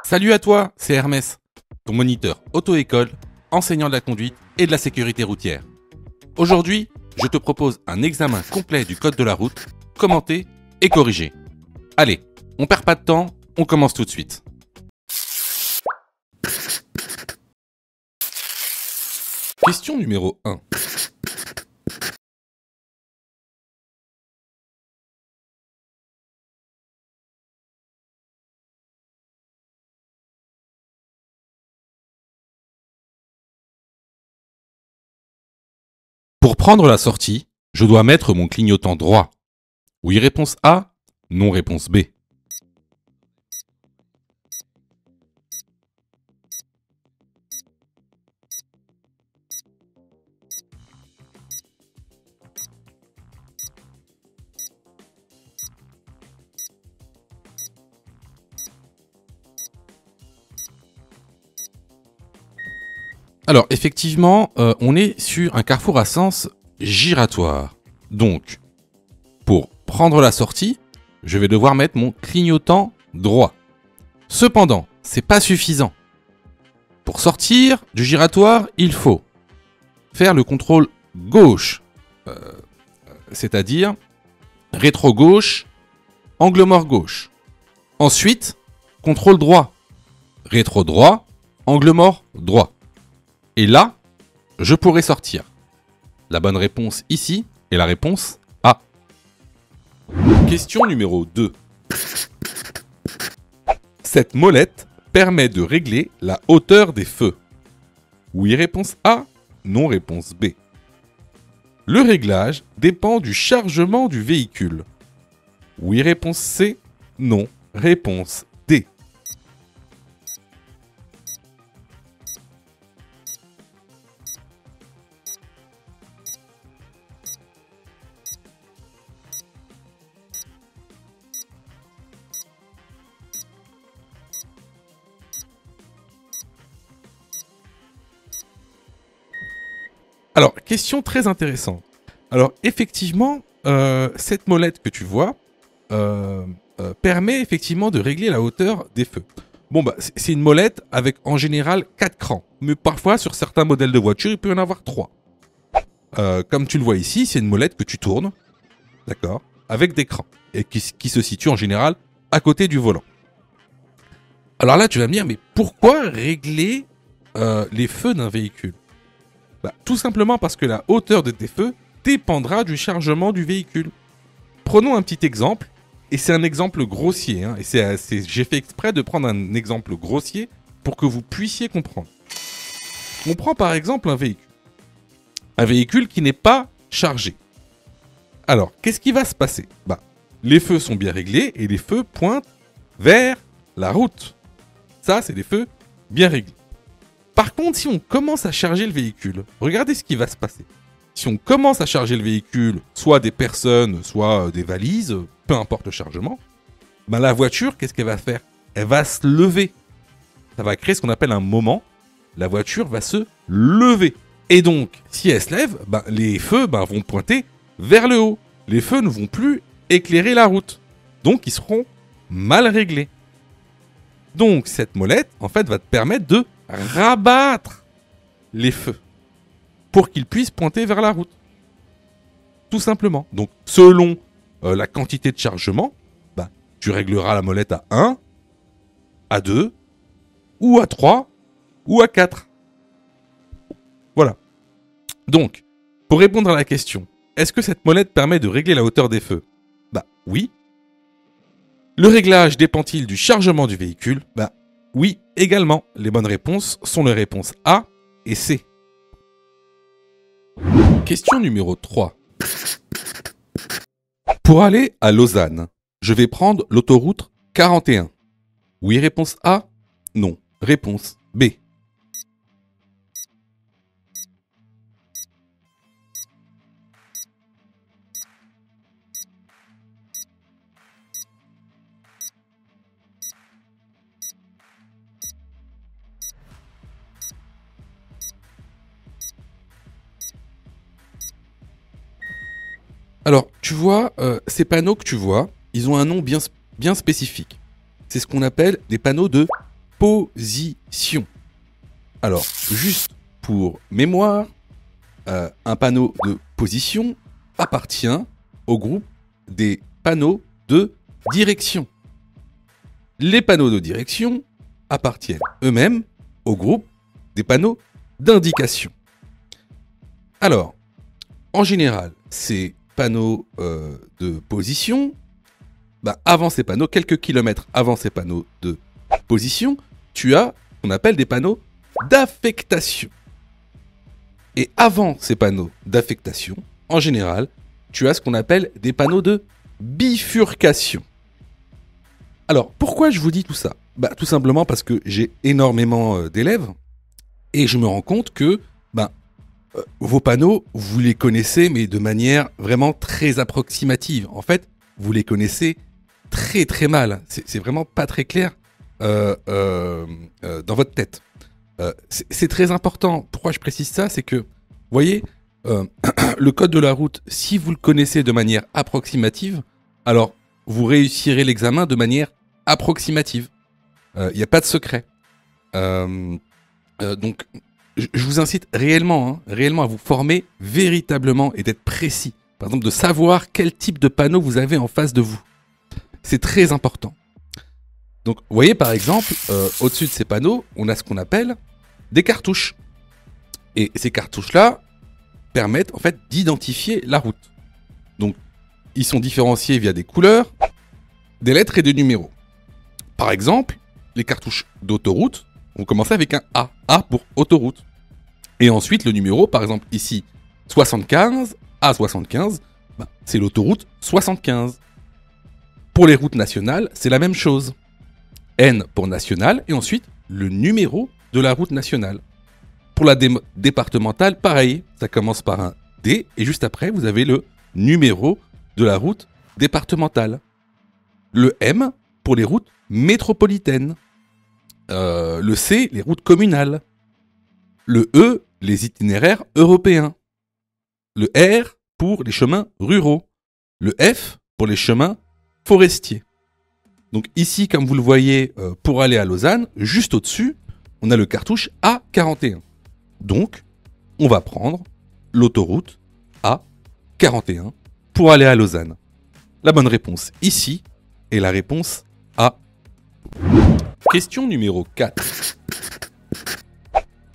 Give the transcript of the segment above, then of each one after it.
Salut à toi, c'est Hermès, ton moniteur auto-école, enseignant de la conduite et de la sécurité routière. Aujourd'hui, je te propose un examen complet du code de la route, commenté et corrigé. Allez, on perd pas de temps, on commence tout de suite. Question numéro 1. Pour prendre la sortie, je dois mettre mon clignotant droit. Oui, réponse A, non, réponse B. Alors, effectivement, on est sur un carrefour à sens giratoire. Donc, pour prendre la sortie, je vais devoir mettre mon clignotant droit. Cependant, c'est pas suffisant. Pour sortir du giratoire, il faut faire le contrôle gauche, c'est-à-dire rétro-gauche, angle mort gauche. Ensuite, contrôle droit, rétro-droit, angle mort droit. Et là, je pourrais sortir. La bonne réponse ici est la réponse A. Question numéro 2. Cette molette permet de régler la hauteur des feux. Oui, réponse A. Non, réponse B. Le réglage dépend du chargement du véhicule. Oui, réponse C. Non, réponse D. Alors, question très intéressante. Alors, effectivement, cette molette que tu vois permet effectivement de régler la hauteur des feux. Bon, bah, c'est une molette avec en général 4 crans. Mais parfois, sur certains modèles de voitures, il peut y en avoir 3. Comme tu le vois ici, c'est une molette que tu tournes, d'accord, avec des crans. Et qui se situe en général à côté du volant. Alors là, tu vas me dire, mais pourquoi régler les feux d'un véhicule ? Bah, tout simplement parce que la hauteur de tes feux dépendra du chargement du véhicule. Prenons un petit exemple, et c'est un exemple grossier, hein, et j'ai fait exprès de prendre un exemple grossier pour que vous puissiez comprendre. On prend par exemple un véhicule qui n'est pas chargé. Alors, qu'est-ce qui va se passer ? Bah, les feux sont bien réglés et les feux pointent vers la route. Ça, c'est des feux bien réglés. Par contre, si on commence à charger le véhicule, regardez ce qui va se passer. Si on commence à charger le véhicule, soit des personnes, soit des valises, peu importe le chargement, ben la voiture, qu'est-ce qu'elle va faire ? Elle va se lever. Ça va créer ce qu'on appelle un moment. La voiture va se lever. Et donc, si elle se lève, ben, les feux vont pointer vers le haut. Les feux ne vont plus éclairer la route. Donc, ils seront mal réglés. Donc, cette molette, en fait, va te permettre de rabattre les feux pour qu'ils puissent pointer vers la route. Tout simplement. Donc, selon la quantité de chargement, bah, tu régleras la molette à 1, à 2, ou à 3, ou à 4. Voilà. Donc, pour répondre à la question, est-ce que cette molette permet de régler la hauteur des feux ? Bah, oui. Le réglage dépend-il du chargement du véhicule ? Bah, oui, également. Les bonnes réponses sont les réponses A et C. Question numéro 3. Pour aller à Lausanne, je vais prendre l'autoroute 41. Oui, réponse A. Non, réponse B. Alors, tu vois, ces panneaux que tu vois, ils ont un nom bien spécifique. C'est ce qu'on appelle des panneaux de position. Alors, juste pour mémoire, un panneau de position appartient au groupe des panneaux de direction. Les panneaux de direction appartiennent eux-mêmes au groupe des panneaux d'indication. Alors, en général, ces panneaux de position, avant ces panneaux, quelques kilomètres avant ces panneaux de position, tu as ce qu'on appelle des panneaux d'affectation. Et avant ces panneaux d'affectation, en général, tu as ce qu'on appelle des panneaux de bifurcation. Alors, pourquoi je vous dis tout ça? Tout simplement parce que j'ai énormément d'élèves et je me rends compte que vos panneaux, vous les connaissez, mais de manière vraiment très approximative. En fait, vous les connaissez très très mal. C'est vraiment pas très clair dans votre tête. C'est très important. Pourquoi je précise ça? C'est que, vous voyez, le code de la route, si vous le connaissez de manière approximative, alors vous réussirez l'examen de manière approximative. Il n'y a pas de secret. Donc, je vous incite réellement à vous former véritablement et d'être précis. Par exemple, de savoir quel type de panneau vous avez en face de vous. C'est très important. Donc, vous voyez par exemple, au-dessus de ces panneaux, on a ce qu'on appelle des cartouches. Et ces cartouches-là permettent en fait d'identifier la route. Donc, ils sont différenciés via des couleurs, des lettres et des numéros. Par exemple, les cartouches d'autoroute vont commencer avec un A. A pour autoroute. Et ensuite, le numéro, par exemple ici, 75, A75, c'est l'autoroute 75. Pour les routes nationales, c'est la même chose. N pour nationale, et ensuite, le numéro de la route nationale. Pour la départementale, pareil, ça commence par un D, et juste après, vous avez le numéro de la route départementale. Le M pour les routes métropolitaines. Le C, les routes communales. Le E, les itinéraires européens. Le R pour les chemins ruraux. Le F pour les chemins forestiers. Donc ici, comme vous le voyez, pour aller à Lausanne, juste au-dessus, on a le cartouche A41. Donc, on va prendre l'autoroute A41 pour aller à Lausanne. La bonne réponse ici est la réponse A. Question numéro 4.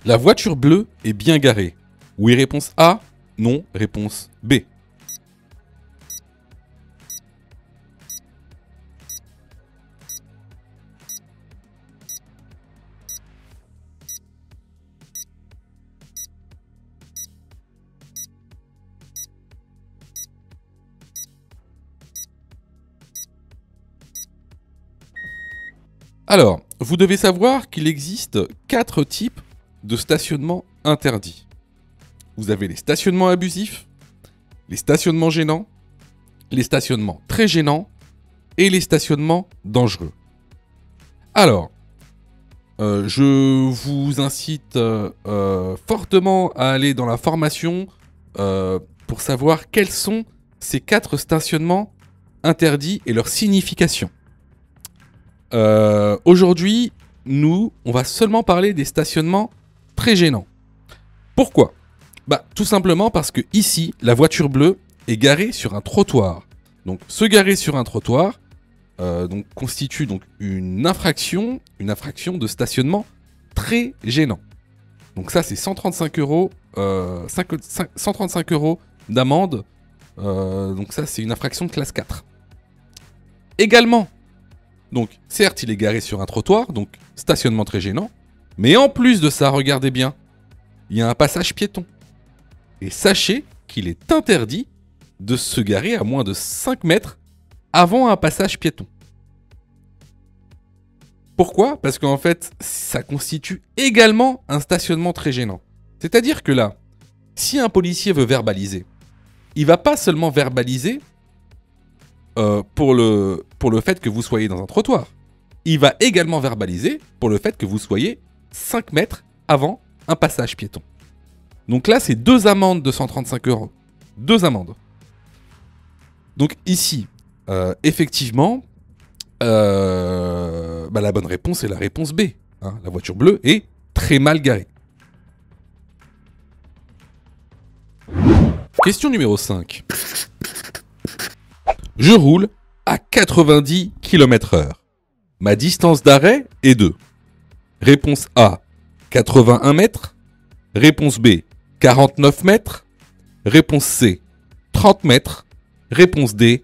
La voiture bleue est bien garée. Oui, réponse A. Non, réponse B. Alors, vous devez savoir qu'il existe 4 types de stationnement interdits. Vous avez les stationnements abusifs, les stationnements gênants, les stationnements très gênants et les stationnements dangereux. Alors, je vous incite fortement à aller dans la formation pour savoir quels sont ces 4 stationnements interdits et leur signification. Aujourd'hui, on va seulement parler des stationnements très gênants. Pourquoi? Tout simplement parce que ici, la voiture bleue est garée sur un trottoir. Donc, se garer sur un trottoir constitue donc une infraction de stationnement très gênant. Donc ça, c'est 135 euros, 135 euros d'amende. Donc ça, c'est une infraction de classe 4. Également, donc certes, il est garé sur un trottoir, donc stationnement très gênant. Mais en plus de ça, regardez bien, il y a un passage piéton. Et sachez qu'il est interdit de se garer à moins de 5 mètres avant un passage piéton. Pourquoi? Parce qu'en fait, ça constitue également un stationnement très gênant. C'est-à-dire que là, si un policier veut verbaliser, il va pas seulement verbaliser pour le fait que vous soyez dans un trottoir. Il va également verbaliser pour le fait que vous soyez 5 mètres avant un passage piéton. Donc là, c'est 2 amendes de 135 euros. 2 amendes. Donc ici, effectivement, la bonne réponse est la réponse B. hein, la voiture bleue est très mal garée. Question numéro 5. Je roule à 90 km/h. Ma distance d'arrêt est de... Réponse A, 81 mètres. Réponse B, 49 mètres. Réponse C, 30 mètres. Réponse D,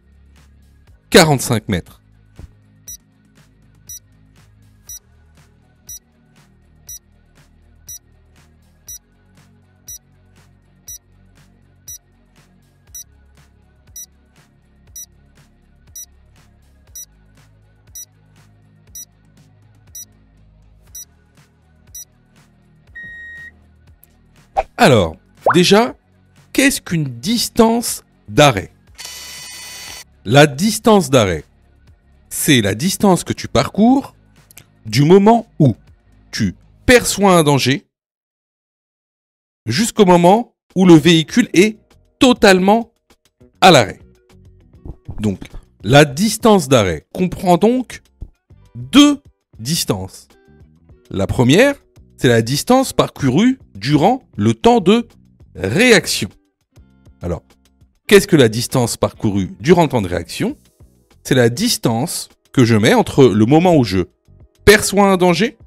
45 mètres. Alors, déjà, qu'est-ce qu'une distance d'arrêt? La distance d'arrêt, c'est la distance que tu parcours du moment où tu perçois un danger jusqu'au moment où le véhicule est totalement à l'arrêt. Donc, la distance d'arrêt comprend donc deux distances. La première, c'est la distance parcourue durant le temps de réaction. Alors, qu'est-ce que la distance parcourue durant le temps de réaction? C'est la distance que je mets entre le moment où je perçois un danger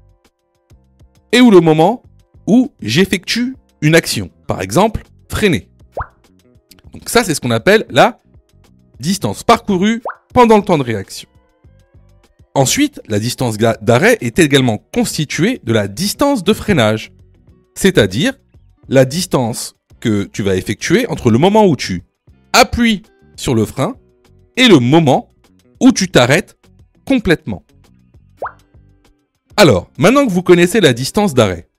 et où le moment où j'effectue une action. Par exemple, freiner. Donc ça, c'est ce qu'on appelle la distance parcourue pendant le temps de réaction. Ensuite, la distance d'arrêt est également constituée de la distance de freinage, c'est-à-dire la distance que tu vas effectuer entre le moment où tu appuies sur le frein et le moment où tu t'arrêtes complètement. Alors, maintenant que vous connaissez la distance d'arrêt,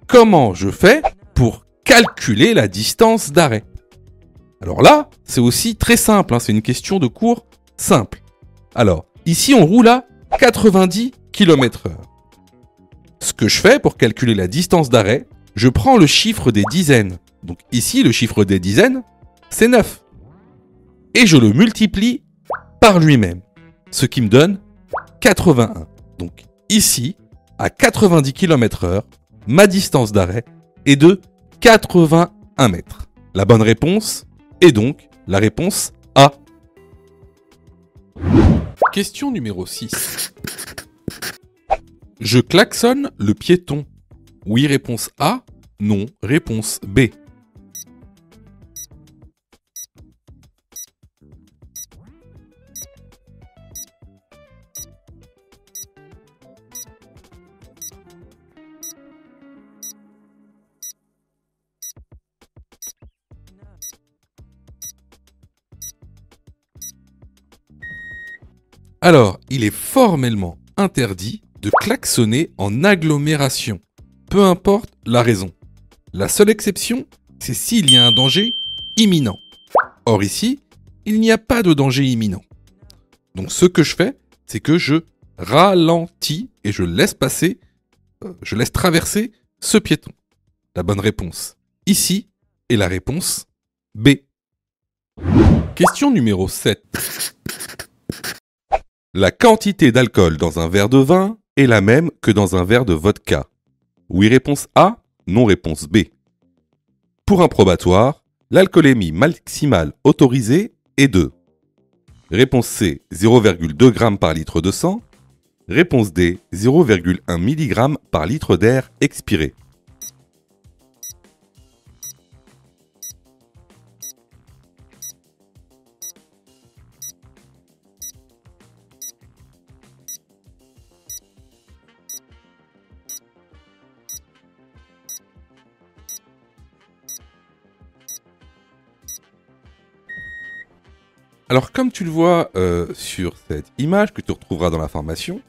comment je fais pour calculer la distance d'arrêt? Alors là, c'est aussi très simple, hein, c'est une question de cours simple. Alors, ici, on roule à 90 km/h. Ce que je fais pour calculer la distance d'arrêt, je prends le chiffre des dizaines. Donc ici, le chiffre des dizaines, c'est 9. Et je le multiplie par lui-même, ce qui me donne 81. Donc ici, à 90 km/h, ma distance d'arrêt est de 81 mètres. La bonne réponse est donc la réponse A. Question numéro 6. Je klaxonne le piéton. Oui, réponse A. Non, réponse B. Alors, il est formellement interdit de klaxonner en agglomération, peu importe la raison. La seule exception, c'est s'il y a un danger imminent. Or ici, il n'y a pas de danger imminent. Donc ce que je fais, c'est que je ralentis et je laisse traverser ce piéton. La bonne réponse ici est la réponse B. Question numéro 7. La quantité d'alcool dans un verre de vin est la même que dans un verre de vodka. Oui, réponse A. Non, réponse B. Pour un probatoire, l'alcoolémie maximale autorisée est de... Réponse C. 0,2 g par litre de sang. Réponse D. 0,1 mg par litre d'air expiré. Alors, comme tu le vois sur cette image que tu retrouveras dans la formation,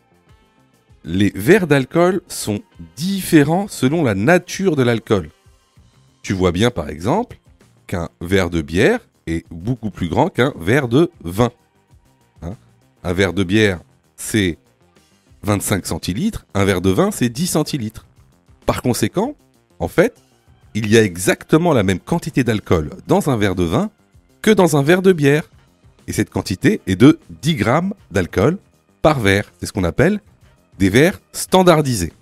les verres d'alcool sont différents selon la nature de l'alcool. Tu vois bien, par exemple, qu'un verre de bière est beaucoup plus grand qu'un verre de vin. Hein, un verre de bière, c'est 25 centilitres, un verre de vin, c'est 10 centilitres. Par conséquent, en fait, il y a exactement la même quantité d'alcool dans un verre de vin que dans un verre de bière. Et cette quantité est de 10 grammes d'alcool par verre. C'est ce qu'on appelle des verres standardisés.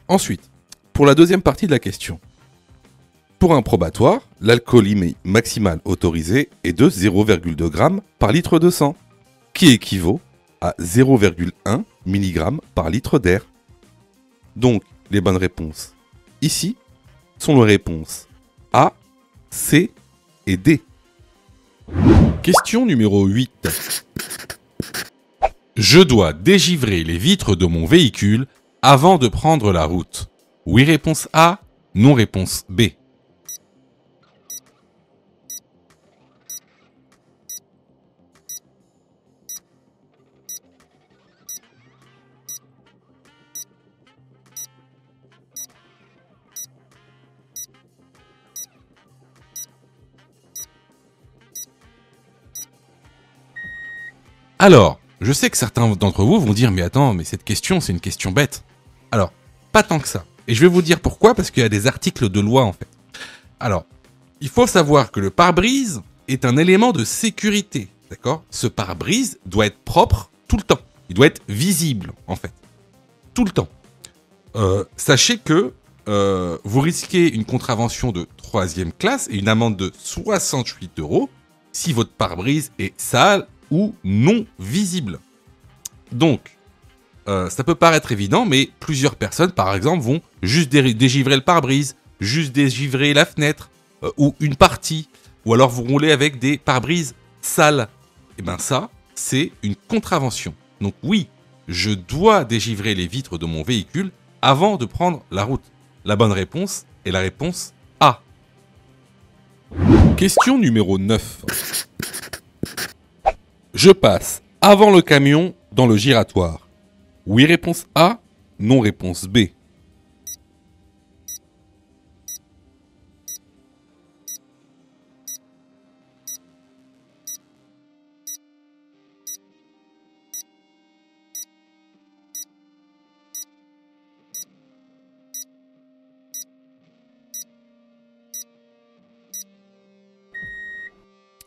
Ensuite, pour la deuxième partie de la question. Pour un probatoire, l'alcoolémie maximale autorisée est de 0,2 g par litre de sang, qui équivaut à 0,1 mg par litre d'air. Donc, les bonnes réponses ici sont les réponses A, C et D. Question numéro 8. Je dois dégivrer les vitres de mon véhicule avant de prendre la route. Oui, réponse A, non, réponse B. Alors, je sais que certains d'entre vous vont dire « Mais attends, mais cette question, c'est une question bête. » Alors, pas tant que ça. Et je vais vous dire pourquoi, parce qu'il y a des articles de loi en fait. Alors, il faut savoir que le pare-brise est un élément de sécurité, d'accord ? Ce pare-brise doit être propre tout le temps. Il doit être visible, en fait. Tout le temps. Sachez que vous risquez une contravention de 3e classe et une amende de 68 € si votre pare-brise est sale ou non visible. Donc, ça peut paraître évident, mais plusieurs personnes, par exemple, vont juste dégivrer le pare-brise, juste dégivrer la fenêtre, ou une partie, ou alors vous roulez avec des pare-brises sales. Et bien ça, c'est une contravention. Donc oui, je dois dégivrer les vitres de mon véhicule avant de prendre la route. La bonne réponse est la réponse A. Question numéro 9. Je passe avant le camion dans le giratoire. Oui, réponse A. Non, réponse B.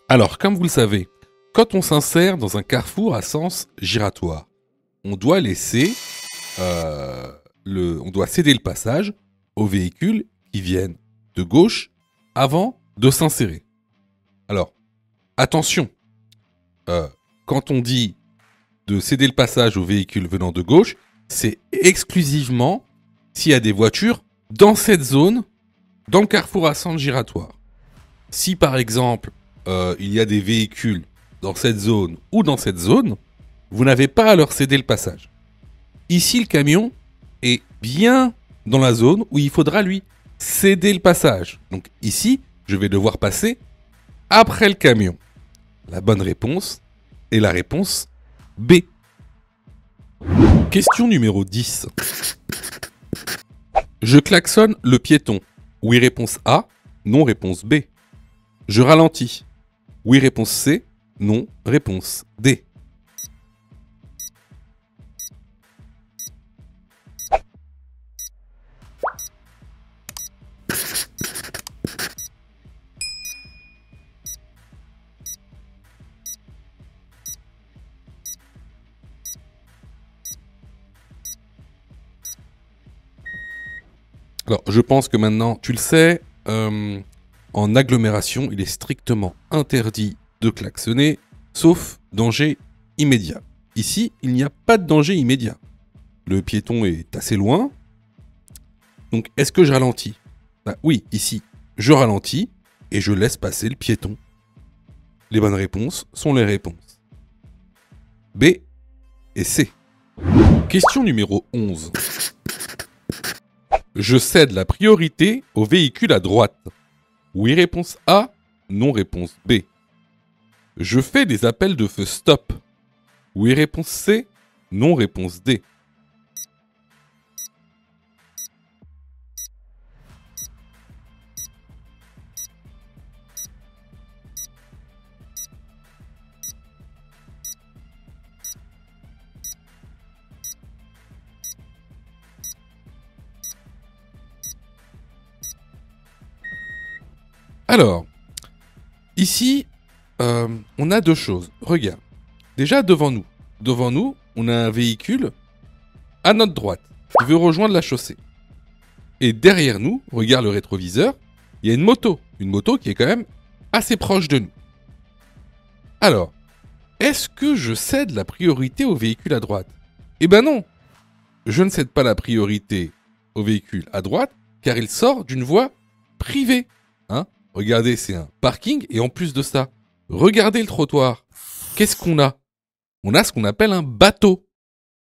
Alors, comme vous le savez, quand on s'insère dans un carrefour à sens giratoire, on doit laisser, on doit céder le passage aux véhicules qui viennent de gauche avant de s'insérer. Alors, attention, quand on dit de céder le passage aux véhicules venant de gauche, c'est exclusivement s'il y a des voitures dans cette zone, dans le carrefour à sens giratoire. Si par exemple, il y a des véhicules dans cette zone ou dans cette zone, vous n'avez pas à leur céder le passage. Ici, le camion est bien dans la zone où il faudra lui céder le passage. Donc ici, je vais devoir passer après le camion. La bonne réponse est la réponse B. Question numéro 10. Je klaxonne le piéton. Oui, réponse A. Non, réponse B. Je ralentis. Oui, réponse C. Non, réponse D. Alors, je pense que maintenant, tu le sais, en agglomération, il est strictement interdit de klaxonner, sauf danger immédiat. Ici, il n'y a pas de danger immédiat. Le piéton est assez loin. Donc, est-ce que je ralentis ? Oui, ici, je ralentis et je laisse passer le piéton. Les bonnes réponses sont les réponses B et C. Question numéro 11. Je cède la priorité aux véhicules à droite. Oui, réponse A. Non, réponse B. Je fais des appels de feu stop. Oui, réponse C. Non, réponse D. Alors, ici, on a deux choses. Regarde. Déjà, devant nous, on a un véhicule à notre droite qui veut rejoindre la chaussée. Et derrière nous, regarde le rétroviseur, il y a une moto qui est quand même assez proche de nous. Alors, est-ce que je cède la priorité au véhicule à droite? Eh ben non, je ne cède pas la priorité au véhicule à droite, car il sort d'une voie privée. Hein? Regardez, c'est un parking, et en plus de ça, regardez le trottoir. Qu'est-ce qu'on a? On a ce qu'on appelle un bateau.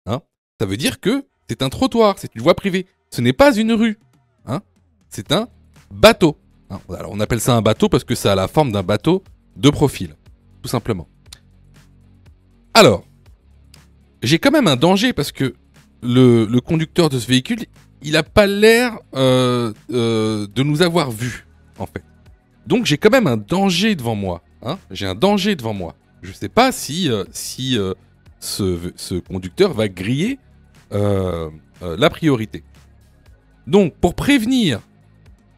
Hein? Ça veut dire que c'est un trottoir, c'est une voie privée. Ce n'est pas une rue. Hein? C'est un bateau. Hein? Alors on appelle ça un bateau parce que ça a la forme d'un bateau de profil, tout simplement. Alors, j'ai quand même un danger parce que le conducteur de ce véhicule, il n'a pas l'air de nous avoir vus, en fait. Donc j'ai quand même un danger devant moi. Hein? J'ai un danger devant moi. Je ne sais pas si ce conducteur va griller la priorité. Donc pour prévenir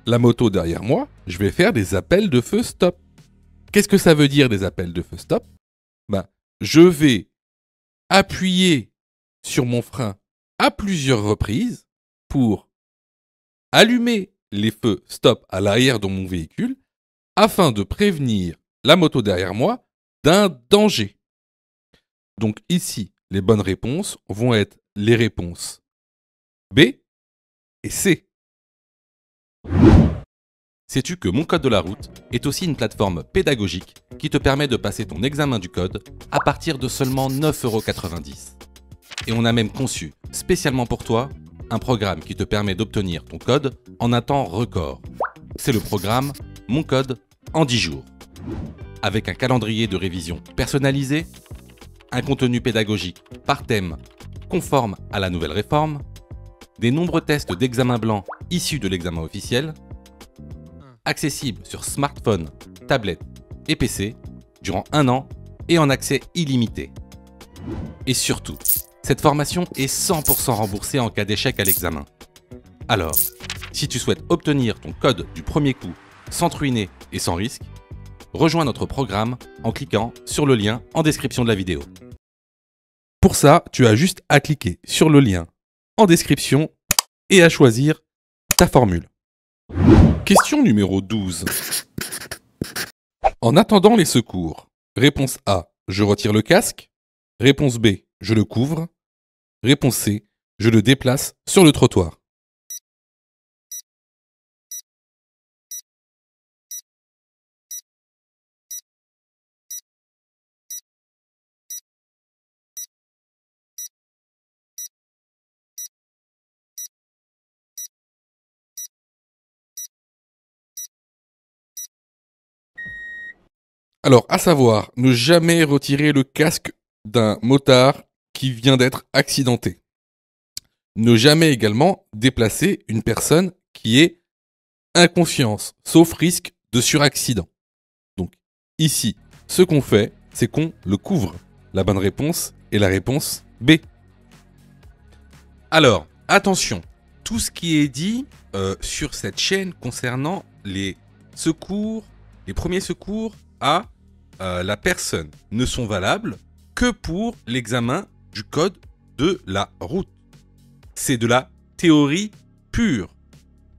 la moto derrière moi, je vais faire des appels de feu stop. Qu'est-ce que ça veut dire des appels de feu stop? Ben, je vais appuyer sur mon frein à plusieurs reprises pour allumer les feux stop à l'arrière de mon véhicule afin de prévenir la moto derrière moi d'un danger. Donc ici, les bonnes réponses vont être les réponses B et C. Sais-tu que Mon Code de la route est aussi une plateforme pédagogique qui te permet de passer ton examen du code à partir de seulement 9,90 €. Et on a même conçu, spécialement pour toi, un programme qui te permet d'obtenir ton code en un temps record. C'est le programme Mon Code en 10 jours. Avec un calendrier de révision personnalisé, un contenu pédagogique par thème conforme à la nouvelle réforme, des nombreux tests d'examen blanc issus de l'examen officiel, accessible sur smartphone, tablette et PC durant 1 an et en accès illimité. Et surtout, cette formation est 100% remboursée en cas d'échec à l'examen. Alors, si tu souhaites obtenir ton code du premier coup sans te ruiner et sans risque, rejoins notre programme en cliquant sur le lien en description de la vidéo. Pour ça, tu as juste à cliquer sur le lien en description et à choisir ta formule. Question numéro 12. En attendant les secours, réponse A, je retire le casque. Réponse B, je le couvre. Réponse C, je le déplace sur le trottoir. Alors, à savoir, ne jamais retirer le casque d'un motard qui vient d'être accidenté. Ne jamais également déplacer une personne qui est inconsciente, sauf risque de suraccident. Donc, ici, ce qu'on fait, c'est qu'on le couvre. La bonne réponse est la réponse B. Alors, attention, tout ce qui est dit sur cette chaîne concernant les secours, les premiers secours à la personne ne sont valables que pour l'examen du code de la route. C'est de la théorie pure.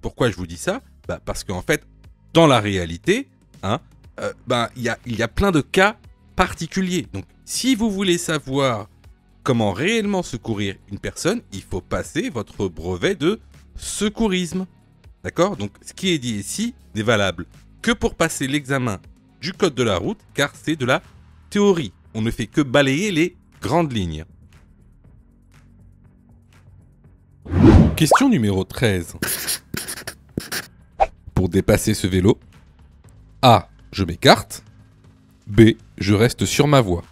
Pourquoi je vous dis ça? Parce qu'en fait, dans la réalité, il y a plein de cas particuliers. Donc, si vous voulez savoir comment réellement secourir une personne, il faut passer votre brevet de secourisme. D'accord? Donc, ce qui est dit ici n'est valable que pour passer l'examen du code de la route, car c'est de la théorie. On ne fait que balayer les grandes lignes. Question numéro 13. Pour dépasser ce vélo, A, je m'écarte. B, je reste sur ma voie.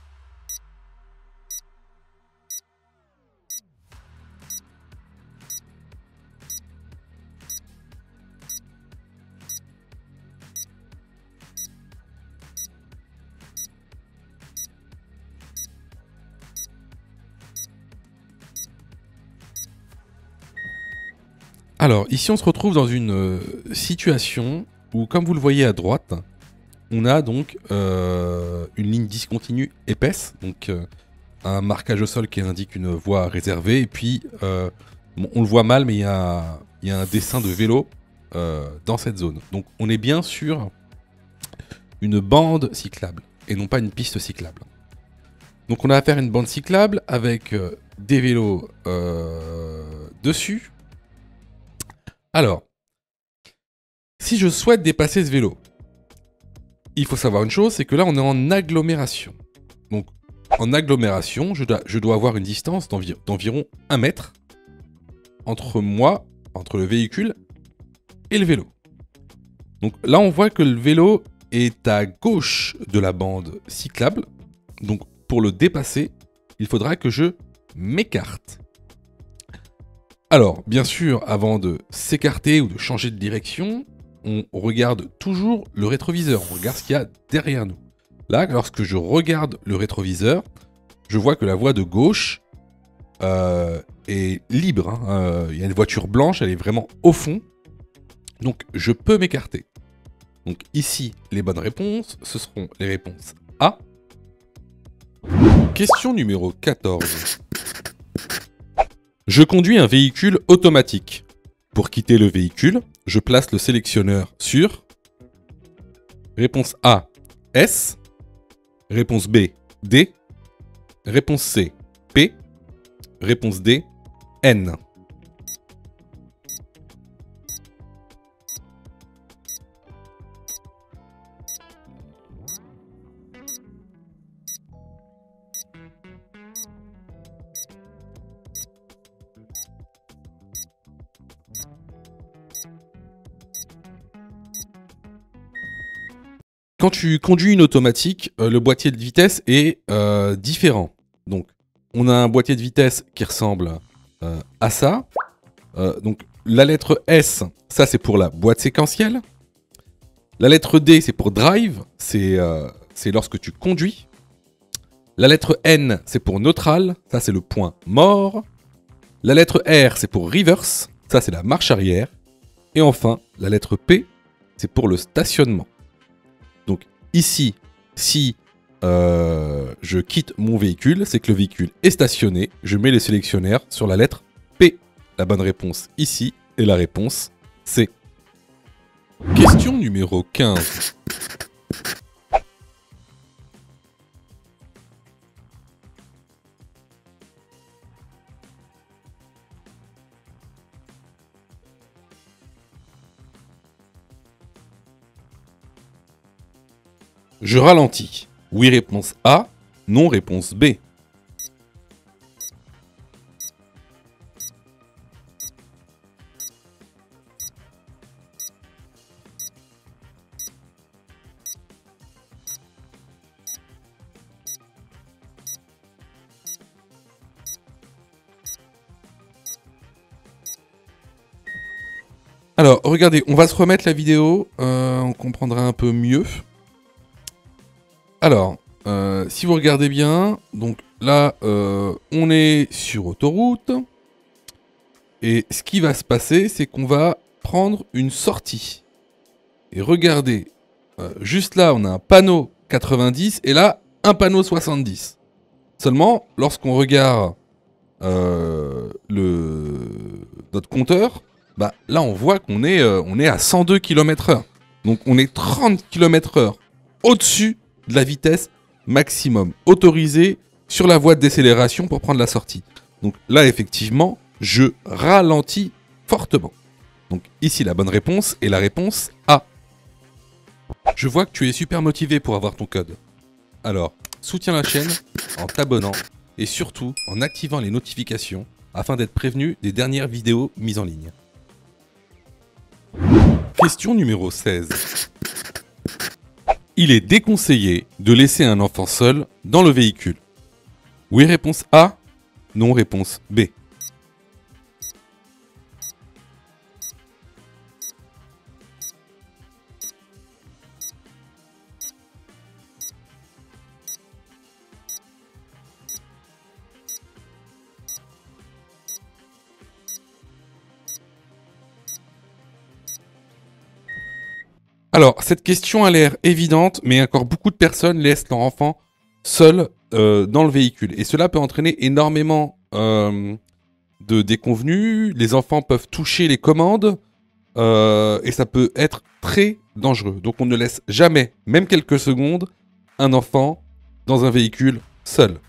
Alors, ici, on se retrouve dans une situation où, comme vous le voyez à droite, on a donc une ligne discontinue épaisse, donc un marquage au sol qui indique une voie réservée, et puis, on le voit mal, mais il y a il y a un dessin de vélo dans cette zone. Donc on est bien sur une bande cyclable et non pas une piste cyclable. Donc on a affaire à une bande cyclable avec des vélos dessus. Alors, si je souhaite dépasser ce vélo, il faut savoir une chose, c'est que là on est en agglomération. Donc en agglomération, je dois avoir une distance d'environ 1 mètre entre moi, entre le véhicule et le vélo. Donc là on voit que le vélo est à gauche de la bande cyclable. Donc pour le dépasser, il faudra que je m'écarte. Alors, bien sûr, avant de s'écarter ou de changer de direction, on regarde toujours le rétroviseur. On regarde ce qu'il y a derrière nous. Là, lorsque je regarde le rétroviseur, je vois que la voie de gauche est libre. Hein. Il y a une voiture blanche, elle est vraiment au fond. Donc, je peux m'écarter. Donc ici, les bonnes réponses, ce seront les réponses A. Question numéro 14. Je conduis un véhicule automatique. Pour quitter le véhicule, je place le sélectionneur sur... Réponse A, S. Réponse B, D. Réponse C, P. Réponse D, N. Quand tu conduis une automatique, le boîtier de vitesse est différent. Donc, on a un boîtier de vitesse qui ressemble à ça. Donc, la lettre S, ça c'est pour la boîte séquentielle. La lettre D, c'est pour drive, c'est lorsque tu conduis. La lettre N, c'est pour neutral, ça c'est le point mort. La lettre R, c'est pour reverse, ça c'est la marche arrière. Et enfin, la lettre P, c'est pour le stationnement. Donc ici, si je quitte mon véhicule, c'est que le véhicule est stationné. Je mets le sélectionnaire sur la lettre P. La bonne réponse ici est la réponse C. Question numéro 15. Je ralentis. Oui, réponse A. Non, réponse B. Alors, regardez, on va se remettre la vidéo, on comprendra un peu mieux. Alors, si vous regardez bien, donc là, on est sur autoroute. Et ce qui va se passer, c'est qu'on va prendre une sortie. Et regardez, juste là, on a un panneau 90 et là, un panneau 70. Seulement, lorsqu'on regarde notre compteur, bah, là, on voit qu'on est, on est à 102 km/h. Donc, on est 30 km/h au-dessus de la vitesse maximum autorisée sur la voie de décélération pour prendre la sortie. Donc là, effectivement, je ralentis fortement. Donc ici, la bonne réponse est la réponse A. Je vois que tu es super motivé pour avoir ton code. Alors, soutiens la chaîne en t'abonnant et surtout en activant les notifications afin d'être prévenu des dernières vidéos mises en ligne. Question numéro 16. Il est déconseillé de laisser un enfant seul dans le véhicule. Oui, réponse A. Non, réponse B. Alors, cette question a l'air évidente, mais encore beaucoup de personnes laissent leur enfant seul dans le véhicule. Et cela peut entraîner énormément de déconvenus, les enfants peuvent toucher les commandes, et ça peut être très dangereux. Donc on ne laisse jamais, même quelques secondes, un enfant dans un véhicule seul.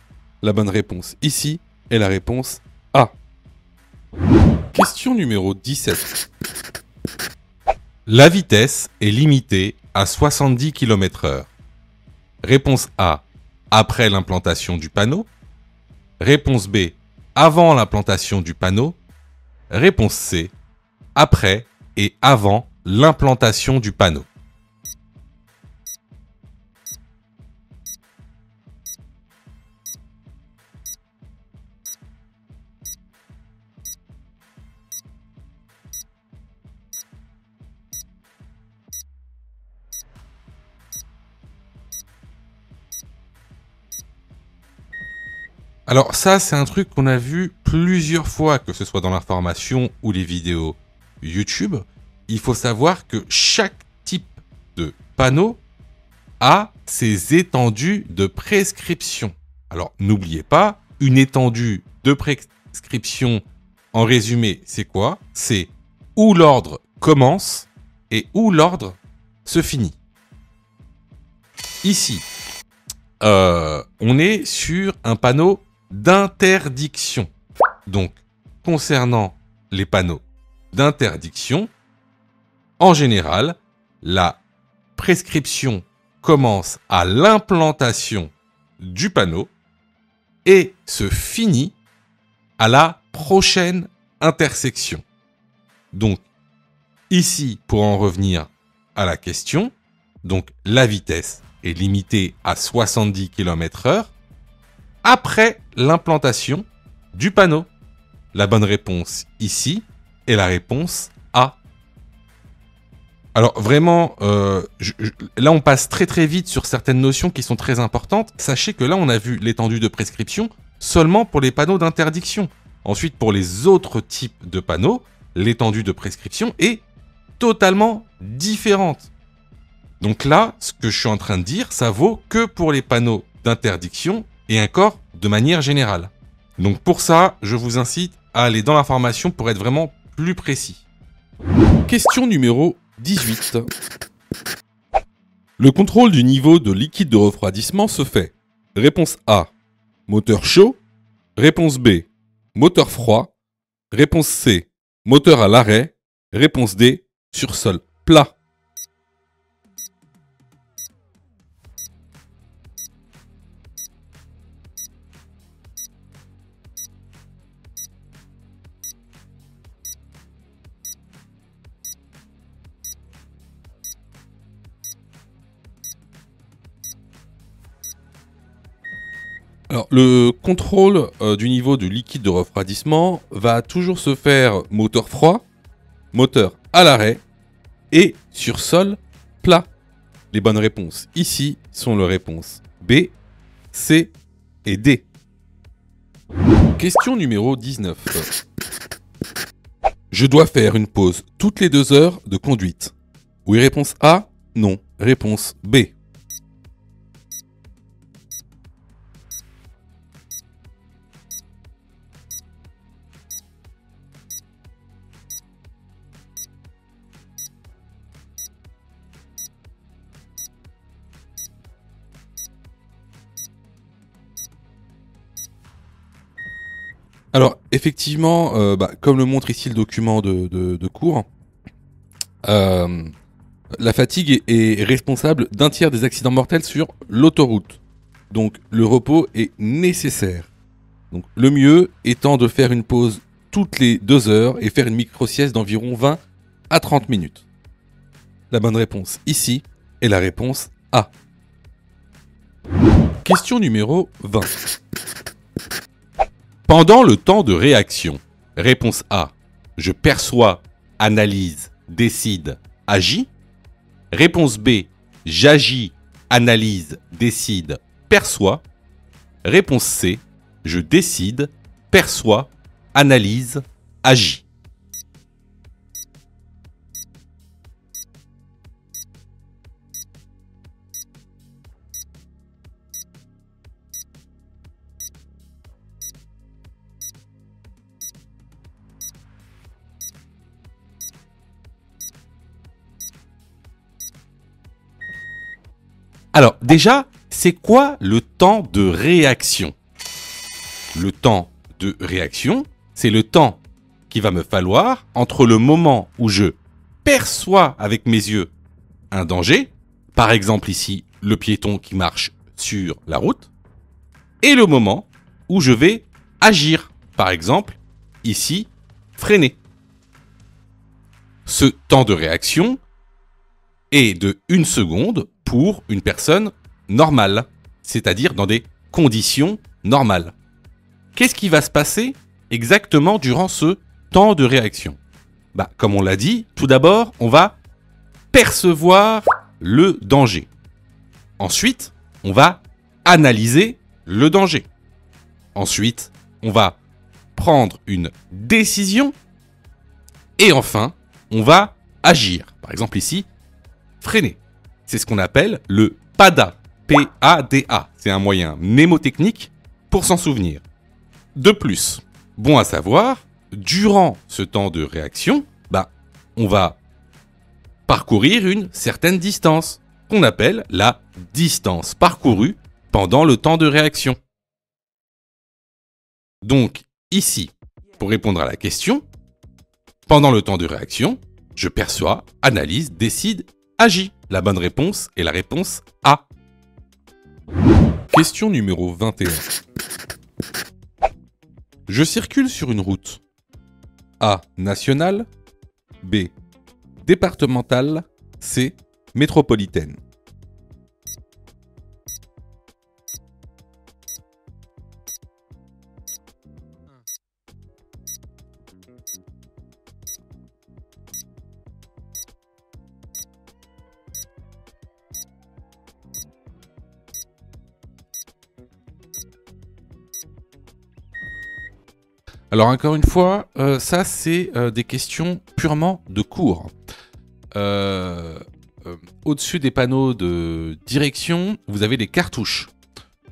La bonne réponse ici est la réponse A. Question numéro 17. La vitesse est limitée à 70 km/h. Réponse A, après l'implantation du panneau. Réponse B, avant l'implantation du panneau. Réponse C, après et avant l'implantation du panneau. Alors ça, c'est un truc qu'on a vu plusieurs fois, que ce soit dans l'information ou les vidéos YouTube. Il faut savoir que chaque type de panneau a ses étendues de prescription. Alors n'oubliez pas, une étendue de prescription, en résumé, c'est quoi? C'est où l'ordre commence et où l'ordre se finit. Ici, on est sur un panneau d'interdiction. Donc, concernant les panneaux d'interdiction, en général, la prescription commence à l'implantation du panneau et se finit à la prochaine intersection. Donc, ici, pour en revenir à la question, donc la vitesse est limitée à 70 km/h après l'implantation du panneau. La bonne réponse ici est la réponse A. Alors vraiment, là on passe très très vite sur certaines notions qui sont très importantes. Sachez que là on a vu l'étendue de prescription seulement pour les panneaux d'interdiction. Ensuite, pour les autres types de panneaux, l'étendue de prescription est totalement différente. Donc là, ce que je suis en train de dire, ça vaut que pour les panneaux d'interdiction et encore de manière générale. Donc pour ça, je vous incite à aller dans l'information pour être vraiment plus précis. Question numéro 18. Le contrôle du niveau de liquide de refroidissement se fait. Réponse A, moteur chaud. Réponse B, moteur froid. Réponse C, moteur à l'arrêt. Réponse D, sur sol plat. Alors, le contrôle du niveau du liquide de refroidissement va toujours se faire moteur froid, moteur à l'arrêt et sur sol plat. Les bonnes réponses ici sont les réponses B, C et D. Question numéro 19. Je dois faire une pause toutes les 2 heures de conduite. Oui, réponse A, non. Réponse B. Alors, effectivement, comme le montre ici le document de cours, la fatigue est responsable d'un tiers des accidents mortels sur l'autoroute. Donc, le repos est nécessaire. Donc, le mieux étant de faire une pause toutes les 2 heures et faire une micro-sieste d'environ 20 à 30 minutes. La bonne réponse ici est la réponse A. Question numéro 20. Pendant le temps de réaction, réponse A, je perçois, analyse, décide, agis. Réponse B, j'agis, analyse, décide, perçois. Réponse C, je décide, perçois, analyse, agis. Alors déjà, c'est quoi le temps de réaction? Le temps de réaction, c'est le temps qu'il va me falloir entre le moment où je perçois avec mes yeux un danger, par exemple ici le piéton qui marche sur la route, et le moment où je vais agir, par exemple ici freiner. Ce temps de réaction est de 1 seconde pour une personne normale, c'est-à-dire dans des conditions normales. Qu'est-ce qui va se passer exactement durant ce temps de réaction? Comme on l'a dit, tout d'abord, on va percevoir le danger. Ensuite, on va analyser le danger. Ensuite, on va prendre une décision. Et enfin, on va agir. Par exemple ici, freiner. C'est ce qu'on appelle le PADA. P-A-D-A. C'est un moyen mnémotechnique pour s'en souvenir. De plus, bon à savoir, durant ce temps de réaction, on va parcourir une certaine distance, qu'on appelle la distance parcourue pendant le temps de réaction. Donc, ici, pour répondre à la question, pendant le temps de réaction, je perçois, analyse, décide, agis. La bonne réponse est la réponse A. Question numéro 21. Je circule sur une route. A. Nationale. B. Départementale. C. Métropolitaine. Alors encore une fois, ça c'est des questions purement de cours. Au-dessus des panneaux de direction, vous avez des cartouches.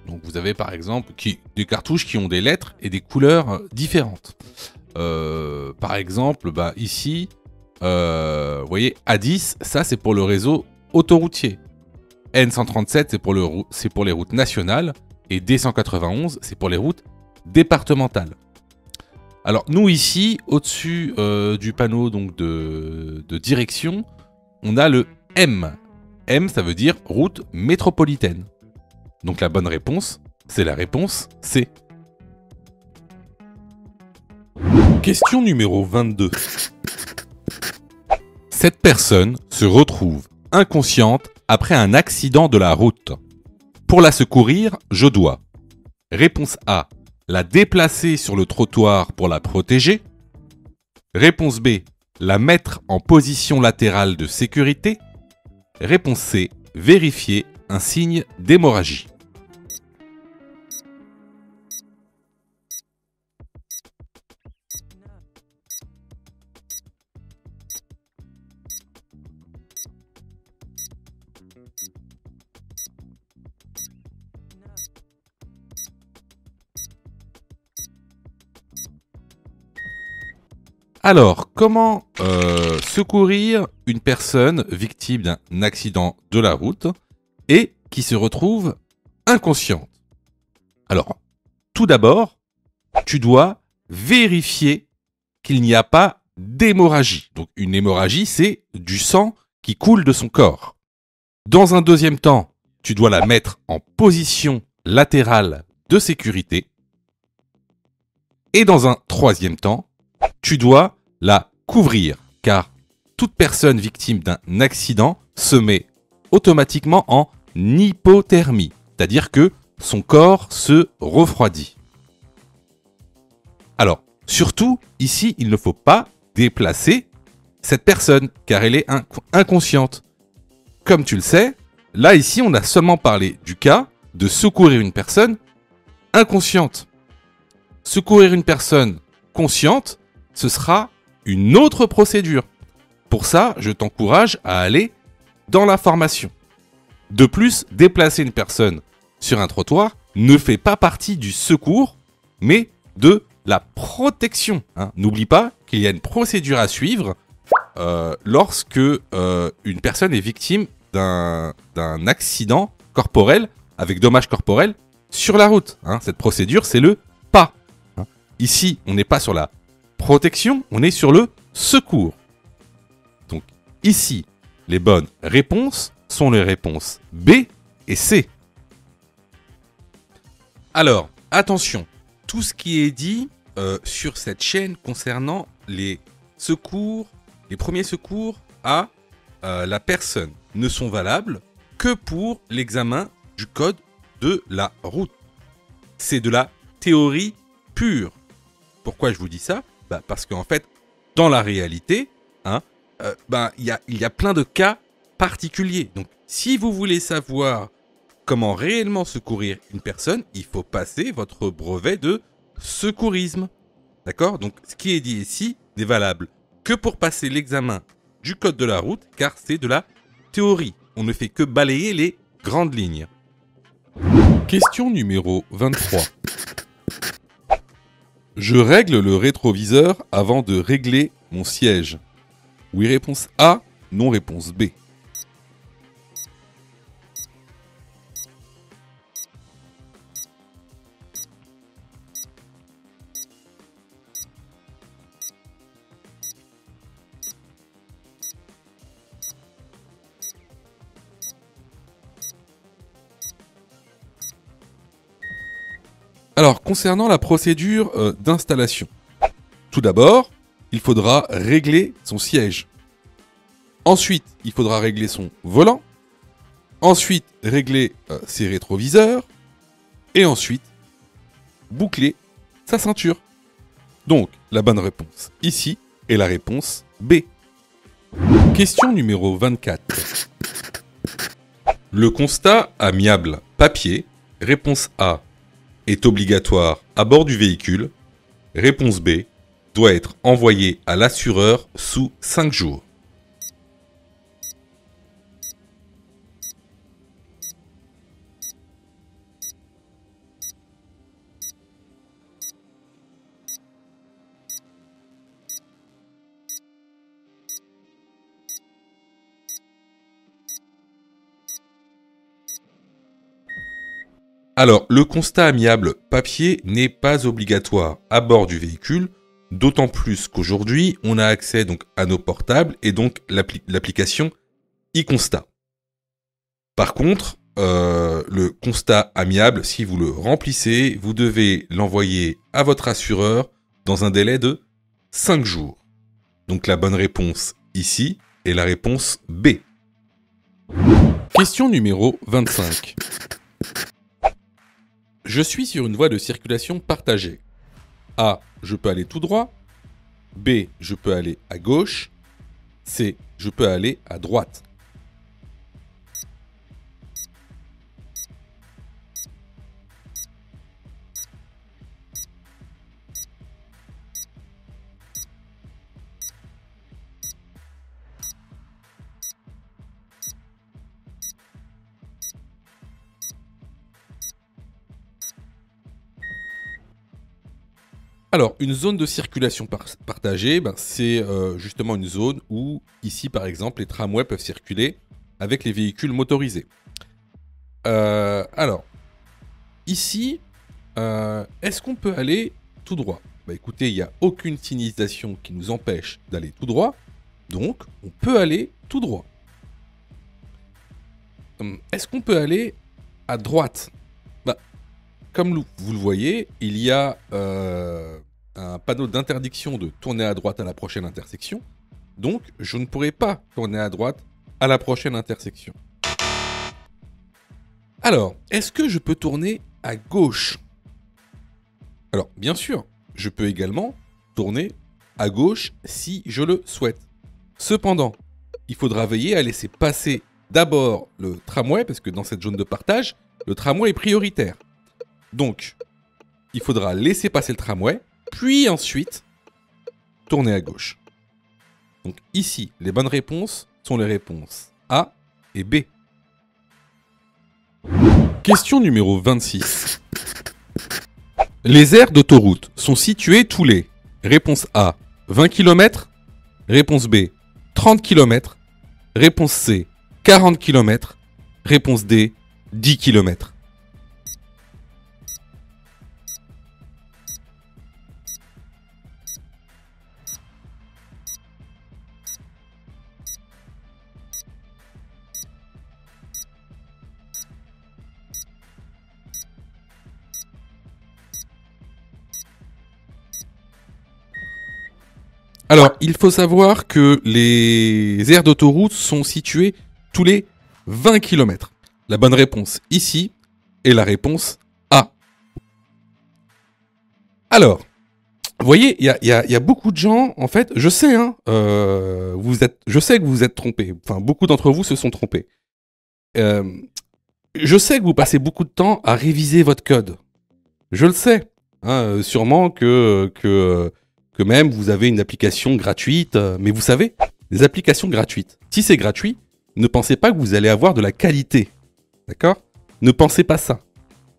Donc vous avez par exemple des cartouches qui ont des lettres et des couleurs différentes. Par exemple, ici, vous voyez A10, ça c'est pour le réseau autoroutier. N137 c'est pour les routes nationales et D191 c'est pour les routes départementales. Alors nous ici, au-dessus du panneau donc, de direction, on a le M. M, ça veut dire route métropolitaine. Donc la bonne réponse, c'est la réponse C. Question numéro 22. Cette personne se retrouve inconsciente après un accident de la route. Pour la secourir, je dois. Réponse A. La déplacer sur le trottoir pour la protéger. Réponse B. La mettre en position latérale de sécurité. Réponse C. Vérifier un signe d'hémorragie. Alors, comment secourir une personne victime d'un accident de la route et qui se retrouve inconsciente? Alors, tout d'abord, tu dois vérifier qu'il n'y a pas d'hémorragie. Donc, une hémorragie, c'est du sang qui coule de son corps. Dans un deuxième temps, tu dois la mettre en position latérale de sécurité. Et dans un troisième temps, tu dois la couvrir, car toute personne victime d'un accident se met automatiquement en hypothermie, c'est-à-dire que son corps se refroidit. Alors, surtout, ici, il ne faut pas déplacer cette personne, car elle est inconsciente. Comme tu le sais, là, ici, on a seulement parlé du cas de secourir une personne inconsciente. Secourir une personne consciente, ce sera une autre procédure. Pour ça, je t'encourage à aller dans la formation. De plus, déplacer une personne sur un trottoir ne fait pas partie du secours, mais de la protection. N'oublie pas qu'il y a une procédure à suivre lorsque une personne est victime d'un accident corporel, avec dommage corporel, sur la route. Hein. Cette procédure, c'est le pas. Hein. Ici, on n'est pas sur la protection, on est sur le secours. Donc ici, les bonnes réponses sont les réponses B et C. Alors, attention, tout ce qui est dit sur cette chaîne concernant les secours, les premiers secours à la personne ne sont valables que pour l'examen du code de la route. C'est de la théorie pure. Pourquoi je vous dis ça ? Parce qu'en fait, dans la réalité, hein, il y a plein de cas particuliers. Donc, si vous voulez savoir comment réellement secourir une personne, il faut passer votre brevet de secourisme. D'accord ? Donc, ce qui est dit ici n'est valable que pour passer l'examen du code de la route, car c'est de la théorie. On ne fait que balayer les grandes lignes. Question numéro 23. Je règle le rétroviseur avant de régler mon siège. Oui, réponse A, non, réponse B. Alors, concernant la procédure d'installation, tout d'abord, il faudra régler son siège. Ensuite, il faudra régler son volant. Ensuite, régler ses rétroviseurs. Et ensuite, boucler sa ceinture. Donc, la bonne réponse ici est la réponse B. Question numéro 24. Le constat amiable papier, réponse A, est obligatoire à bord du véhicule. Réponse B, doit être envoyé à l'assureur sous 5 jours. Alors, le constat amiable papier n'est pas obligatoire à bord du véhicule, d'autant plus qu'aujourd'hui, on a accès donc à nos portables et donc l'application e-constat. Par contre, le constat amiable, si vous le remplissez, vous devez l'envoyer à votre assureur dans un délai de 5 jours. Donc la bonne réponse ici est la réponse B. Question numéro 25. Je suis sur une voie de circulation partagée. A, je peux aller tout droit. B, je peux aller à gauche. C, je peux aller à droite. Alors, une zone de circulation partagée, c'est justement une zone où, ici par exemple, les tramways peuvent circuler avec les véhicules motorisés. Alors, ici, est-ce qu'on peut aller tout droit ? Écoutez, il n'y a aucune signalisation qui nous empêche d'aller tout droit, donc on peut aller tout droit. Est-ce qu'on peut aller à droite ? Comme vous le voyez, il y a un panneau d'interdiction de tourner à droite à la prochaine intersection. Donc, je ne pourrai pas tourner à droite à la prochaine intersection. Alors, est-ce que je peux tourner à gauche ? Alors, bien sûr, je peux également tourner à gauche si je le souhaite. Cependant, il faudra veiller à laisser passer d'abord le tramway, parce que dans cette zone de partage, le tramway est prioritaire. Donc, il faudra laisser passer le tramway, puis ensuite tourner à gauche. Donc ici, les bonnes réponses sont les réponses A et B. Question numéro 26. Les aires d'autoroute sont situées tous les... Réponse A, 20 km. Réponse B, 30 km. Réponse C, 40 km. Réponse D, 10 km. Alors, il faut savoir que les aires d'autoroute sont situées tous les 20 km. La bonne réponse ici est la réponse A. Alors, vous voyez, il y a beaucoup de gens, en fait, je sais, hein, je sais que vous vous êtes trompés. Enfin, beaucoup d'entre vous se sont trompés. Je sais que vous passez beaucoup de temps à réviser votre code. Je le sais. Hein, sûrement que même vous avez une application gratuite. Mais vous savez, les applications gratuites, si c'est gratuit, ne pensez pas que vous allez avoir de la qualité. D'accord ? Ne pensez pas ça.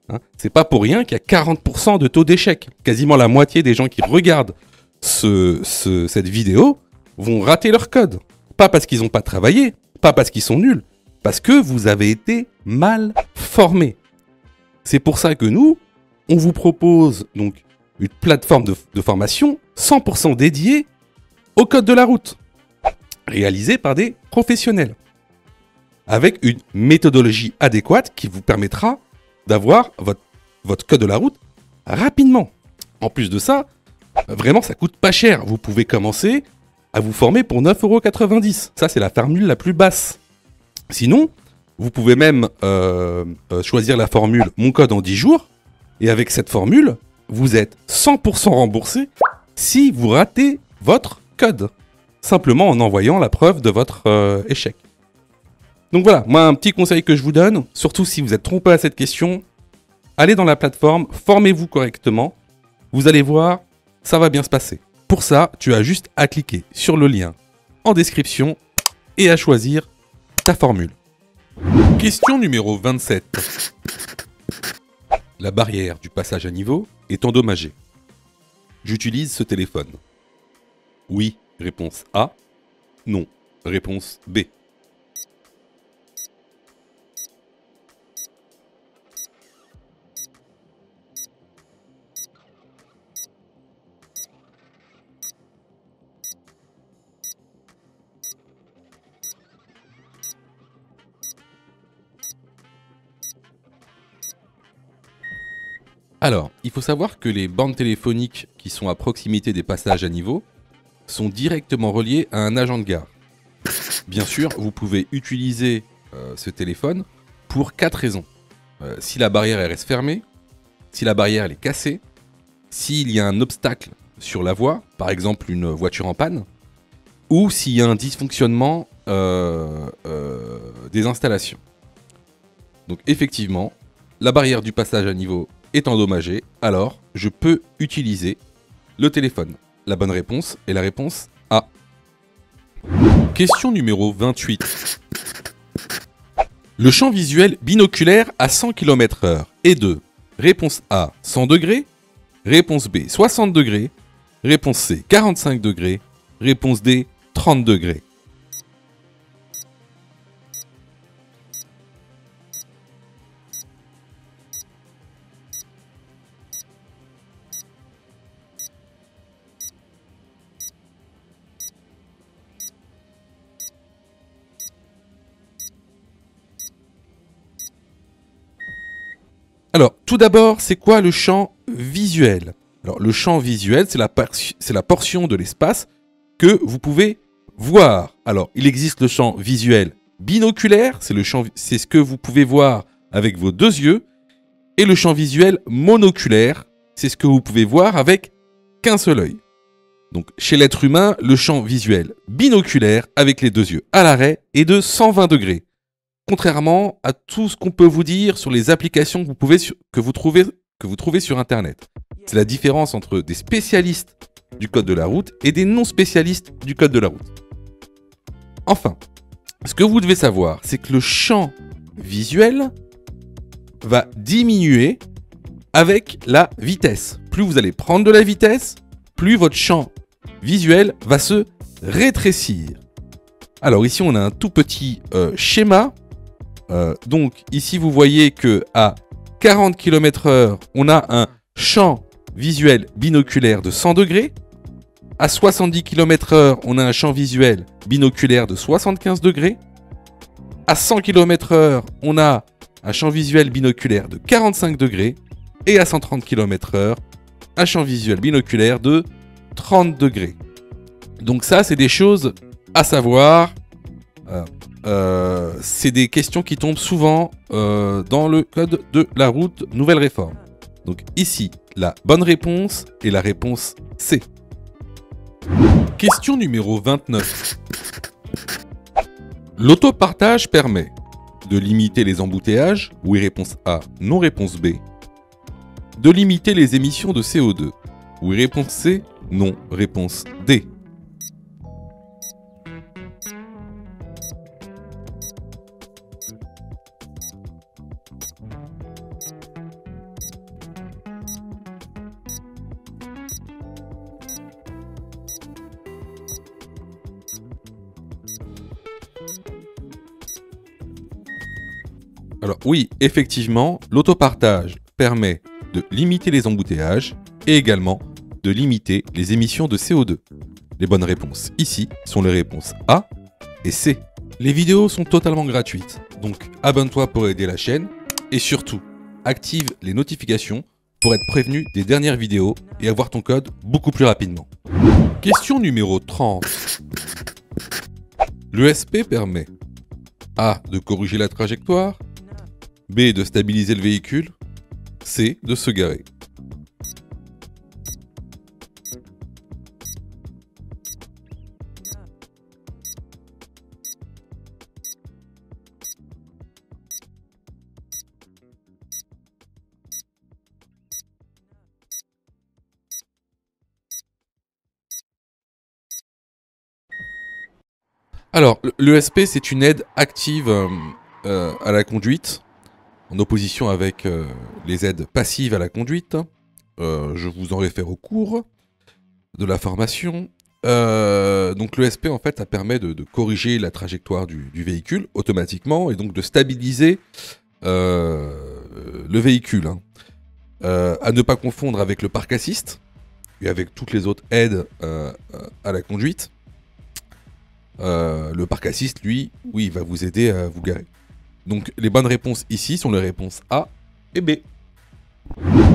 Hein, c'est pas pour rien qu'il y a 40% de taux d'échec. Quasiment la moitié des gens qui regardent cette vidéo vont rater leur code. Pas parce qu'ils n'ont pas travaillé, pas parce qu'ils sont nuls, parce que vous avez été mal formés. C'est pour ça que nous, on vous propose donc une plateforme de formation 100% dédiée au code de la route, réalisée par des professionnels, avec une méthodologie adéquate qui vous permettra d'avoir votre code de la route rapidement. En plus de ça, vraiment ça coûte pas cher. Vous pouvez commencer à vous former pour 9,90 €. Ça c'est la formule la plus basse. Sinon, vous pouvez même choisir la formule Mon code en 10 jours. Et avec cette formule, vous êtes 100% remboursé si vous ratez votre code. Simplement en envoyant la preuve de votre échec. Donc voilà, moi un petit conseil que je vous donne, surtout si vous êtes trompé à cette question, allez dans la plateforme, formez-vous correctement. Vous allez voir, ça va bien se passer. Pour ça, tu as juste à cliquer sur le lien en description et à choisir ta formule. Question numéro 27. La barrière du passage à niveau est endommagée. J'utilise ce téléphone. Oui, réponse A. Non, réponse B. Alors, il faut savoir que les bandes téléphoniques qui sont à proximité des passages à niveau sont directement reliées à un agent de gare. Bien sûr, vous pouvez utiliser ce téléphone pour 4 raisons. Si la barrière elle reste fermée, si la barrière elle est cassée, s'il y a un obstacle sur la voie, par exemple une voiture en panne, ou s'il y a un dysfonctionnement des installations. Donc effectivement, la barrière du passage à niveau est endommagée, alors je peux utiliser le téléphone. La bonne réponse est la réponse A. Question numéro 28. Le champ visuel binoculaire à 100 km/h est de réponse A 100 degrés, réponse B 60 degrés, réponse C 45 degrés, réponse D 30 degrés. Alors, tout d'abord, c'est quoi le champ visuel ? Alors, le champ visuel, c'est la portion de l'espace que vous pouvez voir. Alors, il existe le champ visuel binoculaire, c'est ce que vous pouvez voir avec vos deux yeux, et le champ visuel monoculaire, c'est ce que vous pouvez voir avec qu'un seul œil. Donc, chez l'être humain, le champ visuel binoculaire avec les deux yeux à l'arrêt est de 120 degrés. Contrairement à tout ce qu'on peut vous dire sur les applications que vous trouvez sur Internet. C'est la différence entre des spécialistes du code de la route et des non spécialistes du code de la route. Enfin, ce que vous devez savoir, c'est que le champ visuel va diminuer avec la vitesse. Plus vous allez prendre de la vitesse, plus votre champ visuel va se rétrécir. Alors ici, on a un tout petit schéma Donc ici, vous voyez que à 40 km/h, on a un champ visuel binoculaire de 100 degrés. À 70 km/h, on a un champ visuel binoculaire de 75 degrés. À 100 km/h, on a un champ visuel binoculaire de 45 degrés. Et à 130 km/h, un champ visuel binoculaire de 30 degrés. Donc ça, c'est des choses à savoir. C'est des questions qui tombent souvent dans le code de la route Nouvelle Réforme. Donc ici, la bonne réponse est la réponse C. Question numéro 29. L'autopartage permet de limiter les embouteillages, oui réponse A, non réponse B. De limiter les émissions de CO2, oui réponse C, non réponse D. Alors oui, effectivement, l'autopartage permet de limiter les embouteillages et également de limiter les émissions de CO2. Les bonnes réponses ici sont les réponses A et C. Les vidéos sont totalement gratuites, donc abonne-toi pour aider la chaîne et surtout, active les notifications pour être prévenu des dernières vidéos et avoir ton code beaucoup plus rapidement. Question numéro 30. L'ESP permet A. de corriger la trajectoire, B. de stabiliser le véhicule, C. de se garer. Alors, l'ESP, c'est une aide active à la conduite, en opposition avec les aides passives à la conduite. Je vous en réfère au cours de la formation. Donc l'ESP, en fait, ça permet de corriger la trajectoire du véhicule automatiquement et donc de stabiliser le véhicule. À ne pas confondre avec le parc assist et avec toutes les autres aides à la conduite. Le parc assist, lui, oui, il va vous aider à vous garer. Donc les bonnes réponses ici sont les réponses A et B.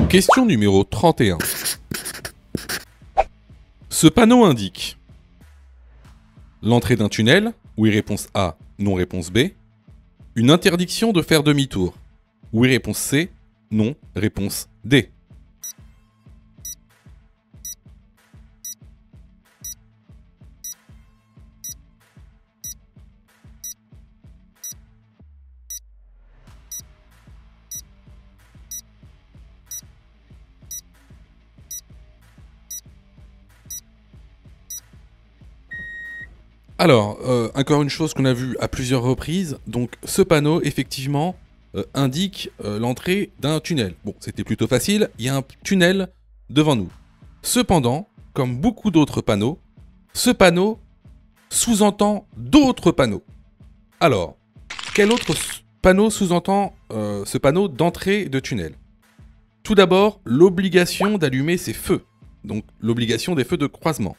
Question numéro 31. Ce panneau indique l'entrée d'un tunnel, oui réponse A, non réponse B. Une interdiction de faire demi-tour, oui réponse C, non réponse D. Alors, encore une chose qu'on a vue à plusieurs reprises, donc ce panneau, effectivement, indique l'entrée d'un tunnel. Bon, c'était plutôt facile, il y a un tunnel devant nous. Cependant, comme beaucoup d'autres panneaux, ce panneau sous-entend d'autres panneaux. Alors, quel autre panneau sous-entend ce panneau d'entrée de tunnel? Tout d'abord, l'obligation d'allumer ses feux, donc l'obligation des feux de croisement.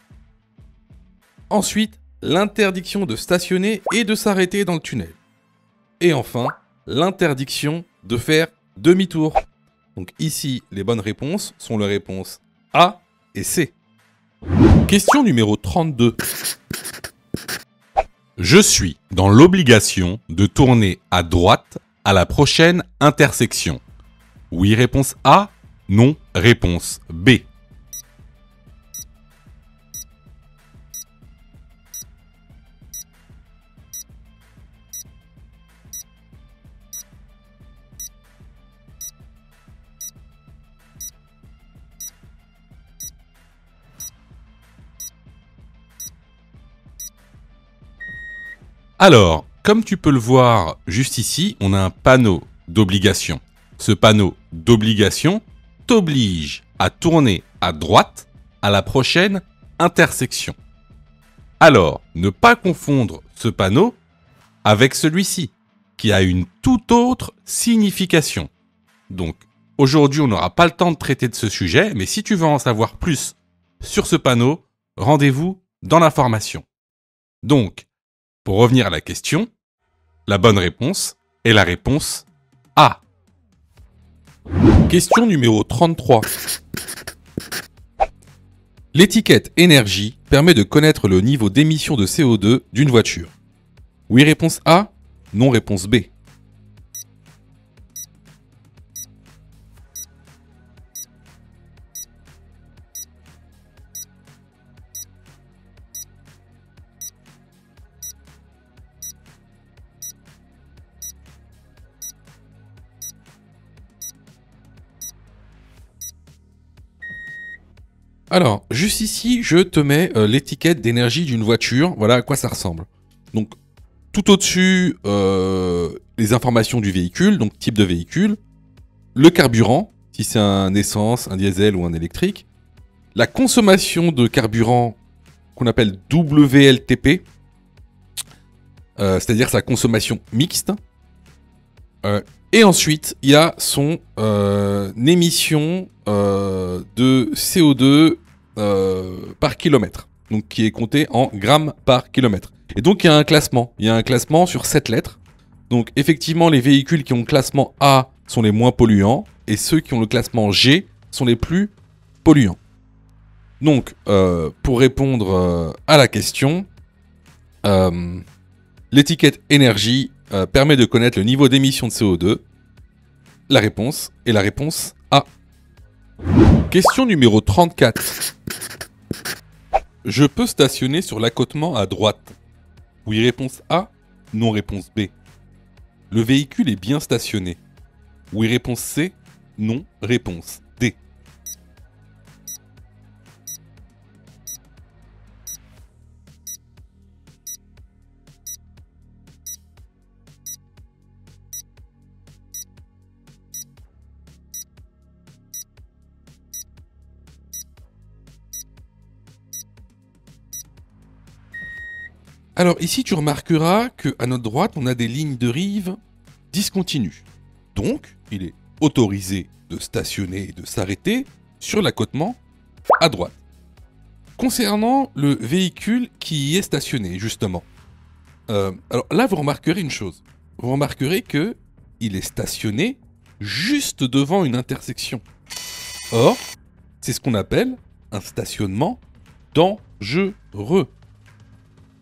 Ensuite, l'interdiction de stationner et de s'arrêter dans le tunnel. Et enfin, l'interdiction de faire demi-tour. Donc ici, les bonnes réponses sont les réponses A et C. Question numéro 32. Je suis dans l'obligation de tourner à droite à la prochaine intersection. Oui, réponse A. Non, réponse B. Alors, comme tu peux le voir juste ici, on a un panneau d'obligation. Ce panneau d'obligation t'oblige à tourner à droite à la prochaine intersection. Alors, ne pas confondre ce panneau avec celui-ci, qui a une toute autre signification. Donc, aujourd'hui, on n'aura pas le temps de traiter de ce sujet, mais si tu veux en savoir plus sur ce panneau, rendez-vous dans la formation. Donc, pour revenir à la question, la bonne réponse est la réponse A. Question numéro 33. L'étiquette énergie permet de connaître le niveau d'émission de CO2 d'une voiture. Oui, réponse A. Non, réponse B. Alors, juste ici, je te mets l'étiquette d'énergie d'une voiture. Voilà à quoi ça ressemble. Donc, tout au-dessus, les informations du véhicule, donc type de véhicule, le carburant, si c'est un essence, un diesel ou un électrique, la consommation de carburant qu'on appelle WLTP, c'est-à-dire sa consommation mixte, et ensuite, il y a son émission de CO2 par kilomètre, donc qui est compté en grammes par kilomètre. Et donc, il y a un classement. Il y a un classement sur 7 lettres. Donc, effectivement, les véhicules qui ont le classement A sont les moins polluants, et ceux qui ont le classement G sont les plus polluants. Donc, pour répondre à la question, l'étiquette énergie permet de connaître le niveau d'émission de CO2. La réponse est la réponse A. Question numéro 34. Je peux stationner sur l'accotement à droite. Oui, réponse A. Non, réponse B. Le véhicule est bien stationné. Oui, réponse C. Non, réponse D. Alors ici, tu remarqueras qu'à notre droite, on a des lignes de rive discontinues. Donc, il est autorisé de stationner et de s'arrêter sur l'accotement à droite. Concernant le véhicule qui y est stationné, justement. Alors là, vous remarquerez une chose. Vous remarquerez que il est stationné juste devant une intersection. Or, c'est ce qu'on appelle un stationnement dangereux.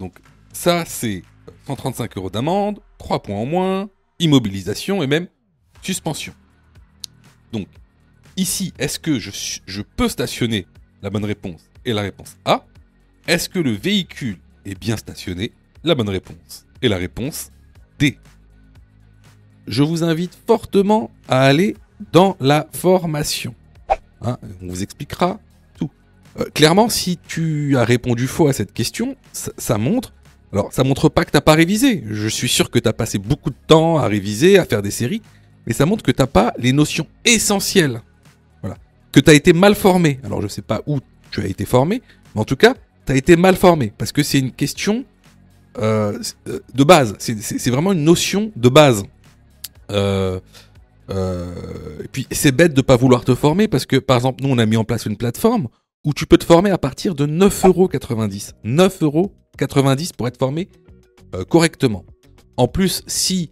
Donc, ça, c'est 135 € d'amende, 3 points en moins, immobilisation et même suspension. Donc, ici, est-ce que je peux stationner? La bonne réponse est la réponse A. Est-ce que le véhicule est bien stationné? La bonne réponse est la réponse D. Je vous invite fortement à aller dans la formation. Hein, on vous expliquera tout. Clairement, si tu as répondu faux à cette question, ça montre... Alors, ça montre pas que t'as pas révisé. Je suis sûr que t'as passé beaucoup de temps à réviser, à faire des séries, mais ça montre que t'as pas les notions essentielles. Voilà. Que t'as été mal formé. Alors, je sais pas où tu as été formé, mais en tout cas, t'as été mal formé, parce que c'est une question de base. C'est vraiment une notion de base. Et puis, c'est bête de pas vouloir te former, parce que, par exemple, nous, on a mis en place une plateforme où tu peux te former à partir de 9,90 €. 9,90 € pour être formé correctement. En plus, si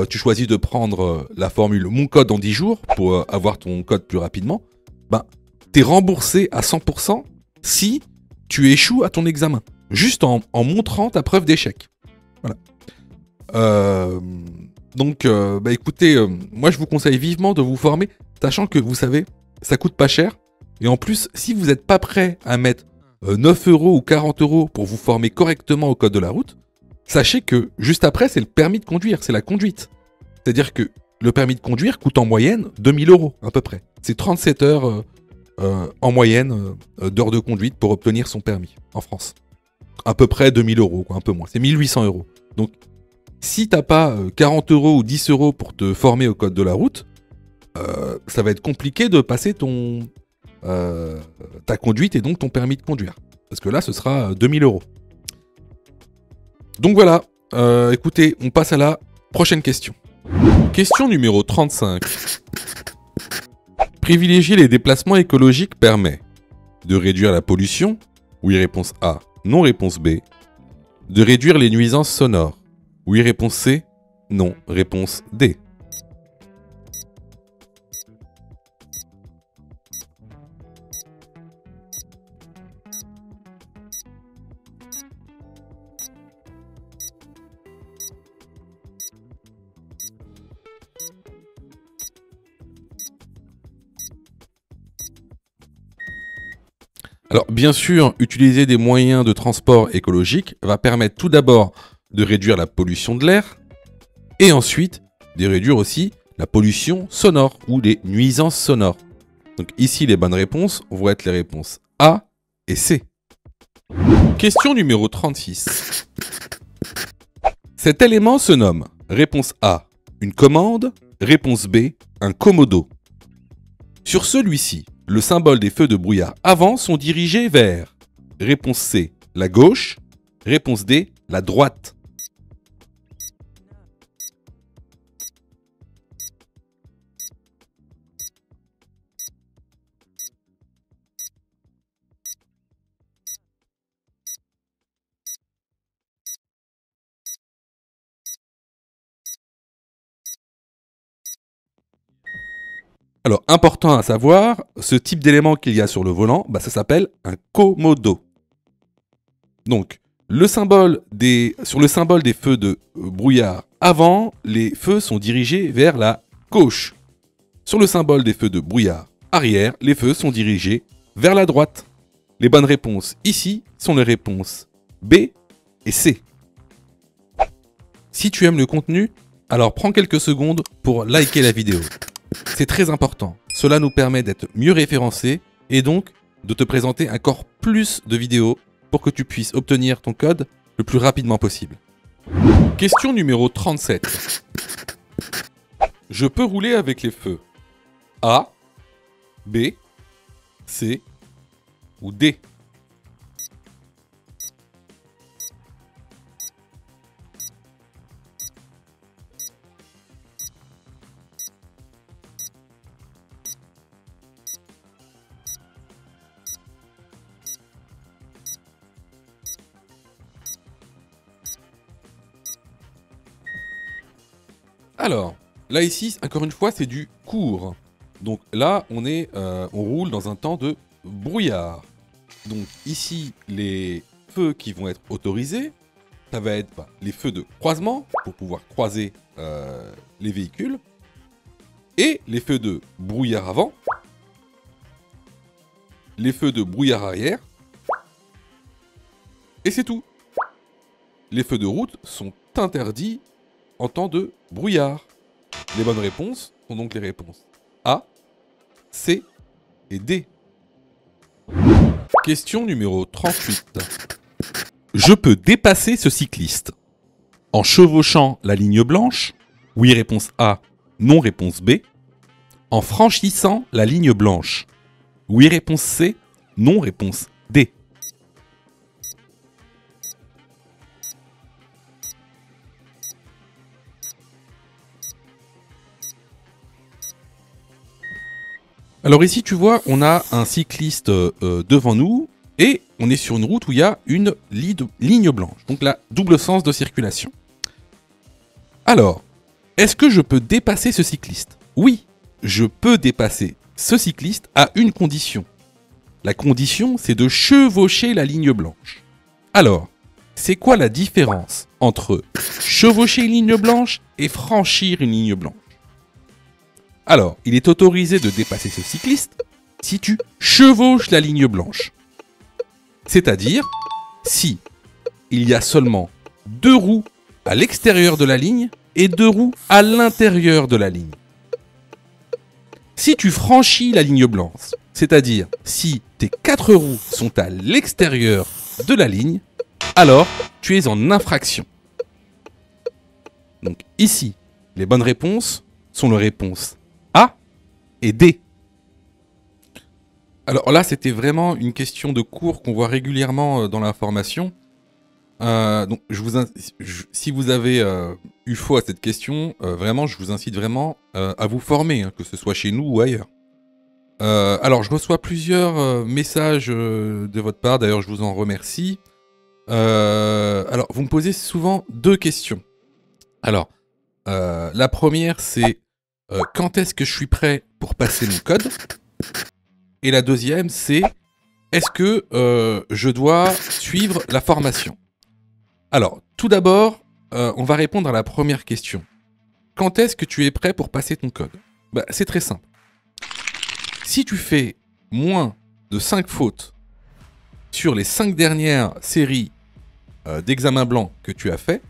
tu choisis de prendre la formule Mon code en 10 jours pour avoir ton code plus rapidement, ben, t'es remboursé à 100% si tu échoues à ton examen. Juste en montrant ta preuve d'échec. Voilà. Donc, bah écoutez, moi je vous conseille vivement de vous former, sachant que vous savez, ça coûte pas cher. Et en plus, si vous n'êtes pas prêt à mettre 9 € ou 40 € pour vous former correctement au code de la route, sachez que juste après, c'est le permis de conduire, c'est la conduite. C'est-à-dire que le permis de conduire coûte en moyenne 2000 € à peu près. C'est 37 heures en moyenne d'heures de conduite pour obtenir son permis en France. À peu près 2000 €, quoi, un peu moins. C'est 1800 €. Donc, si t'as pas 40 € ou 10 € pour te former au code de la route, ça va être compliqué de passer ta conduite et donc ton permis de conduire. Parce que là, ce sera 2000 €. Donc voilà, écoutez, on passe à la Prochaine question. Question numéro 35. Privilégier les déplacements écologiques permet de réduire la pollution. Oui, réponse A. Non, réponse B. De réduire les nuisances sonores. Oui, réponse C. Non, réponse D. Alors, bien sûr, utiliser des moyens de transport écologiques va permettre tout d'abord de réduire la pollution de l'air et ensuite de réduire aussi la pollution sonore ou les nuisances sonores. Donc ici, les bonnes réponses vont être les réponses A et C. Question numéro 36. Cet élément se nomme réponse A, une commande, réponse B, un commodo. Sur celui-ci, le symbole des feux de brouillard avant sont dirigés vers réponse C, la gauche, réponse D, la droite. Alors, important à savoir, ce type d'élément qu'il y a sur le volant, ça s'appelle un commodo. Donc, sur le symbole des feux de brouillard avant, les feux sont dirigés vers la gauche. Sur le symbole des feux de brouillard arrière, les feux sont dirigés vers la droite. Les bonnes réponses ici sont les réponses B et C. Si tu aimes le contenu, alors prends quelques secondes pour liker la vidéo. C'est très important. Cela nous permet d'être mieux référencés et donc de te présenter encore plus de vidéos pour que tu puisses obtenir ton code le plus rapidement possible. Question numéro 37. Je peux rouler avec les feux A, B, C ou D. Alors, là ici, encore une fois, c'est du court. Donc là, on roule dans un temps de brouillard. Donc ici, les feux qui vont être autorisés, ça va être les feux de croisement pour pouvoir croiser les véhicules et les feux de brouillard avant, les feux de brouillard arrière et c'est tout. Les feux de route sont interdits en temps de brouillard. Les bonnes réponses sont donc les réponses A, C et D. Question numéro 38. Je peux dépasser ce cycliste en chevauchant la ligne blanche. Oui, réponse A. Non, réponse B. En franchissant la ligne blanche. Oui, réponse C. Non, réponse D. Alors ici, tu vois, on a un cycliste devant nous et on est sur une route où il y a une ligne blanche, donc la double sens de circulation. Alors, est-ce que je peux dépasser ce cycliste? Oui, je peux dépasser ce cycliste à une condition. La condition, c'est de chevaucher la ligne blanche. Alors, c'est quoi la différence entre chevaucher une ligne blanche et franchir une ligne blanche? Alors, il est autorisé de dépasser ce cycliste si tu chevauches la ligne blanche. C'est-à-dire, si il y a seulement 2 roues à l'extérieur de la ligne et 2 roues à l'intérieur de la ligne. Si tu franchis la ligne blanche, c'est-à-dire si tes 4 roues sont à l'extérieur de la ligne, alors tu es en infraction. Donc ici, les bonnes réponses sont les réponses A et D. Alors là, c'était vraiment une question de cours qu'on voit régulièrement dans la formation. Donc, si vous avez une fois à cette question, vraiment, je vous incite vraiment à vous former, hein, que ce soit chez nous ou ailleurs. Alors, je reçois plusieurs messages de votre part, d'ailleurs, je vous en remercie. Alors, vous me posez souvent deux questions. Alors, la première, c'est quand est-ce que je suis prêt pour passer mon code? Et la deuxième, c'est est-ce que je dois suivre la formation? Alors, tout d'abord, on va répondre à la première question. Quand est-ce que tu es prêt pour passer ton code? Bah, c'est très simple. Si tu fais moins de 5 fautes sur les 5 dernières séries d'examens blancs que tu as fait,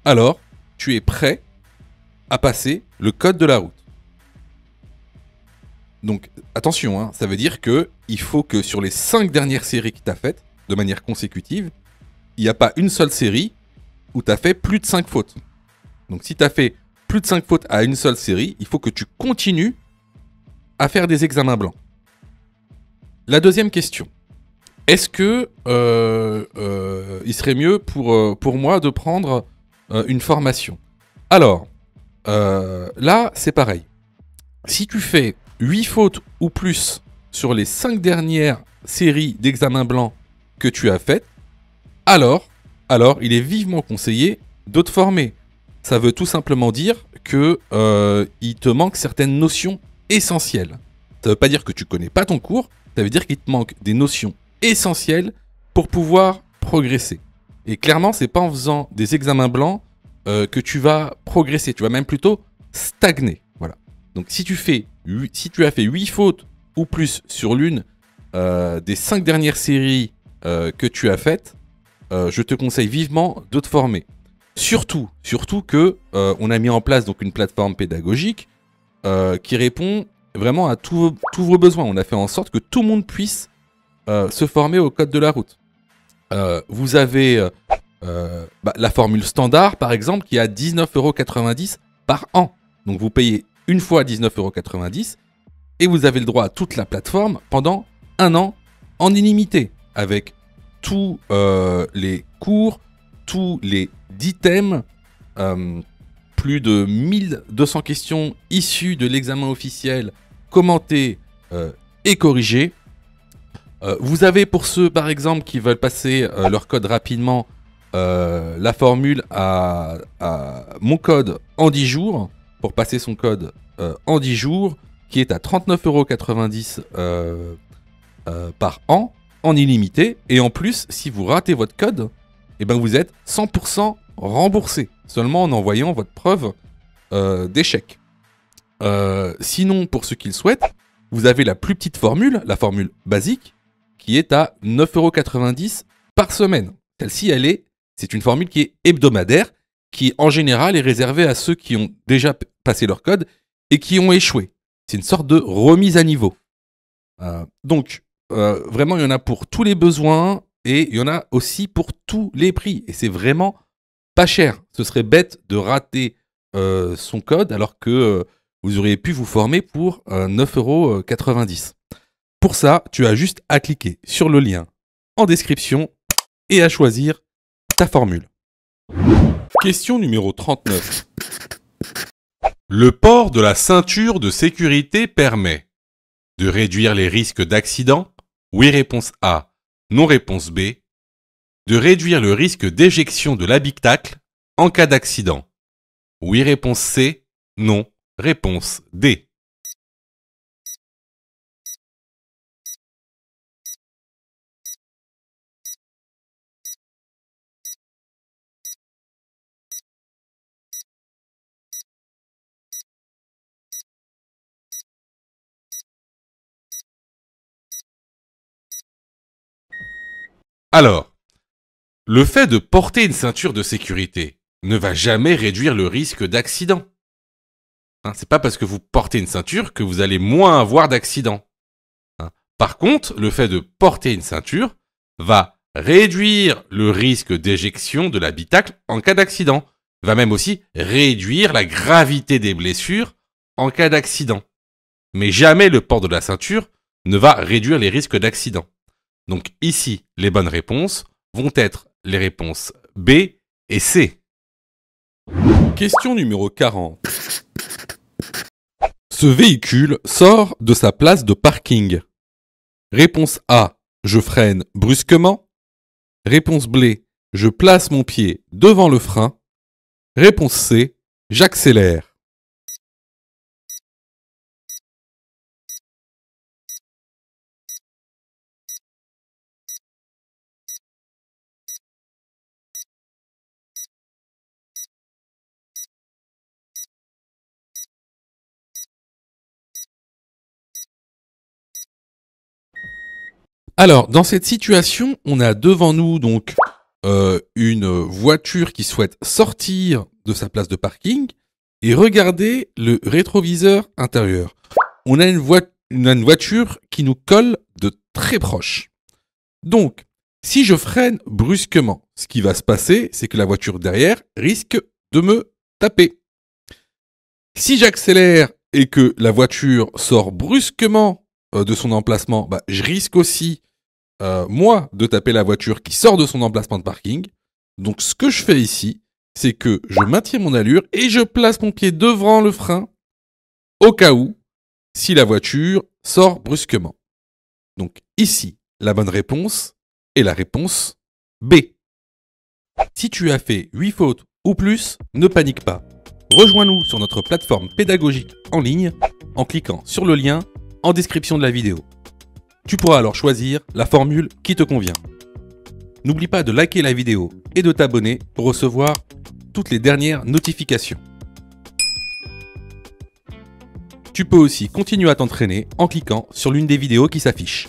alors tu es prêt à passer le code de la route. Donc attention, hein, ça veut dire que il faut que sur les 5 dernières séries que tu as faites, de manière consécutive, il n'y a pas une seule série où tu as fait plus de 5 fautes. Donc si tu as fait plus de 5 fautes à une seule série, il faut que tu continues à faire des examens blancs. La deuxième question. Est-ce que il serait mieux pour moi de prendre une formation? Alors, là, c'est pareil. Si tu fais 8 fautes ou plus sur les 5 dernières séries d'examens blancs que tu as faites, alors, il est vivement conseillé de te former. Ça veut tout simplement dire que il te manque certaines notions essentielles. Ça veut pas dire que tu connais pas ton cours, ça veut dire qu'il te manque des notions essentielles pour pouvoir progresser. Et clairement, c'est pas en faisant des examens blancs que tu vas progresser, tu vas même plutôt stagner. Voilà. Donc si tu as fait 8 fautes ou plus sur l'une des 5 dernières séries que tu as faites, je te conseille vivement de te former. Surtout que on a mis en place donc une plateforme pédagogique qui répond vraiment à tous vos besoins. On a fait en sorte que tout le monde puisse se former au code de la route. Vous avez la formule standard, par exemple, qui est à 19,90 € par an. Donc vous payez une fois 19,90 € et vous avez le droit à toute la plateforme pendant un an en illimité, avec tous les cours, tous les 10 thèmes, plus de 1200 questions issues de l'examen officiel, commentées et corrigées. Vous avez pour ceux, par exemple, qui veulent passer leur code rapidement, la formule à mon code en 10 jours, pour passer son code en 10 jours, qui est à 39,90 € par an, en illimité. Et en plus, si vous ratez votre code, eh ben vous êtes 100% remboursé, seulement en envoyant votre preuve d'échec. Sinon, pour ceux qui le souhaitent, vous avez la plus petite formule, la formule basique, qui est à 9,90 € par semaine. Celle-ci, c'est une formule qui est hebdomadaire, qui en général est réservée à ceux qui ont déjà passé leur code et qui ont échoué. C'est une sorte de remise à niveau. Donc, vraiment, il y en a pour tous les besoins et il y en a aussi pour tous les prix. Et c'est vraiment pas cher. Ce serait bête de rater son code alors que vous auriez pu vous former pour 9,90 €. Pour ça, tu as juste à cliquer sur le lien en description et à choisir ta formule. Question numéro 39. Le port de la ceinture de sécurité permet de réduire les risques d'accident? Oui, réponse A. Non, réponse B. De réduire le risque d'éjection de l'habitacle en cas d'accident? Oui, réponse C. Non, réponse D. Alors, le fait de porter une ceinture de sécurité ne va jamais réduire le risque d'accident. Hein, c'est pas parce que vous portez une ceinture que vous allez moins avoir d'accidents. Hein. Par contre, le fait de porter une ceinture va réduire le risque d'éjection de l'habitacle en cas d'accident. Va même aussi réduire la gravité des blessures en cas d'accident. Mais jamais le port de la ceinture ne va réduire les risques d'accident. Donc ici, les bonnes réponses vont être les réponses B et C. Question numéro 40. Ce véhicule sort de sa place de parking. Réponse A, je freine brusquement. Réponse B, je place mon pied devant le frein. Réponse C, j'accélère. Alors, dans cette situation, on a devant nous donc une voiture qui souhaite sortir de sa place de parking et regarder le rétroviseur intérieur. On a une voiture qui nous colle de très proche. Donc, si je freine brusquement, ce qui va se passer, c'est que la voiture derrière risque de me taper. Si j'accélère et que la voiture sort brusquement de son emplacement, bah, je risque aussi, moi, de taper la voiture qui sort de son emplacement de parking. Donc ce que je fais ici, c'est que je maintiens mon allure et je place mon pied devant le frein au cas où, si la voiture sort brusquement. Donc ici, la bonne réponse est la réponse B. Si tu as fait 8 fautes ou plus, ne panique pas. Rejoins-nous sur notre plateforme pédagogique en ligne en cliquant sur le lien en description de la vidéo. Tu pourras alors choisir la formule qui te convient. N'oublie pas de liker la vidéo et de t'abonner pour recevoir toutes les dernières notifications. Tu peux aussi continuer à t'entraîner en cliquant sur l'une des vidéos qui s'affichent.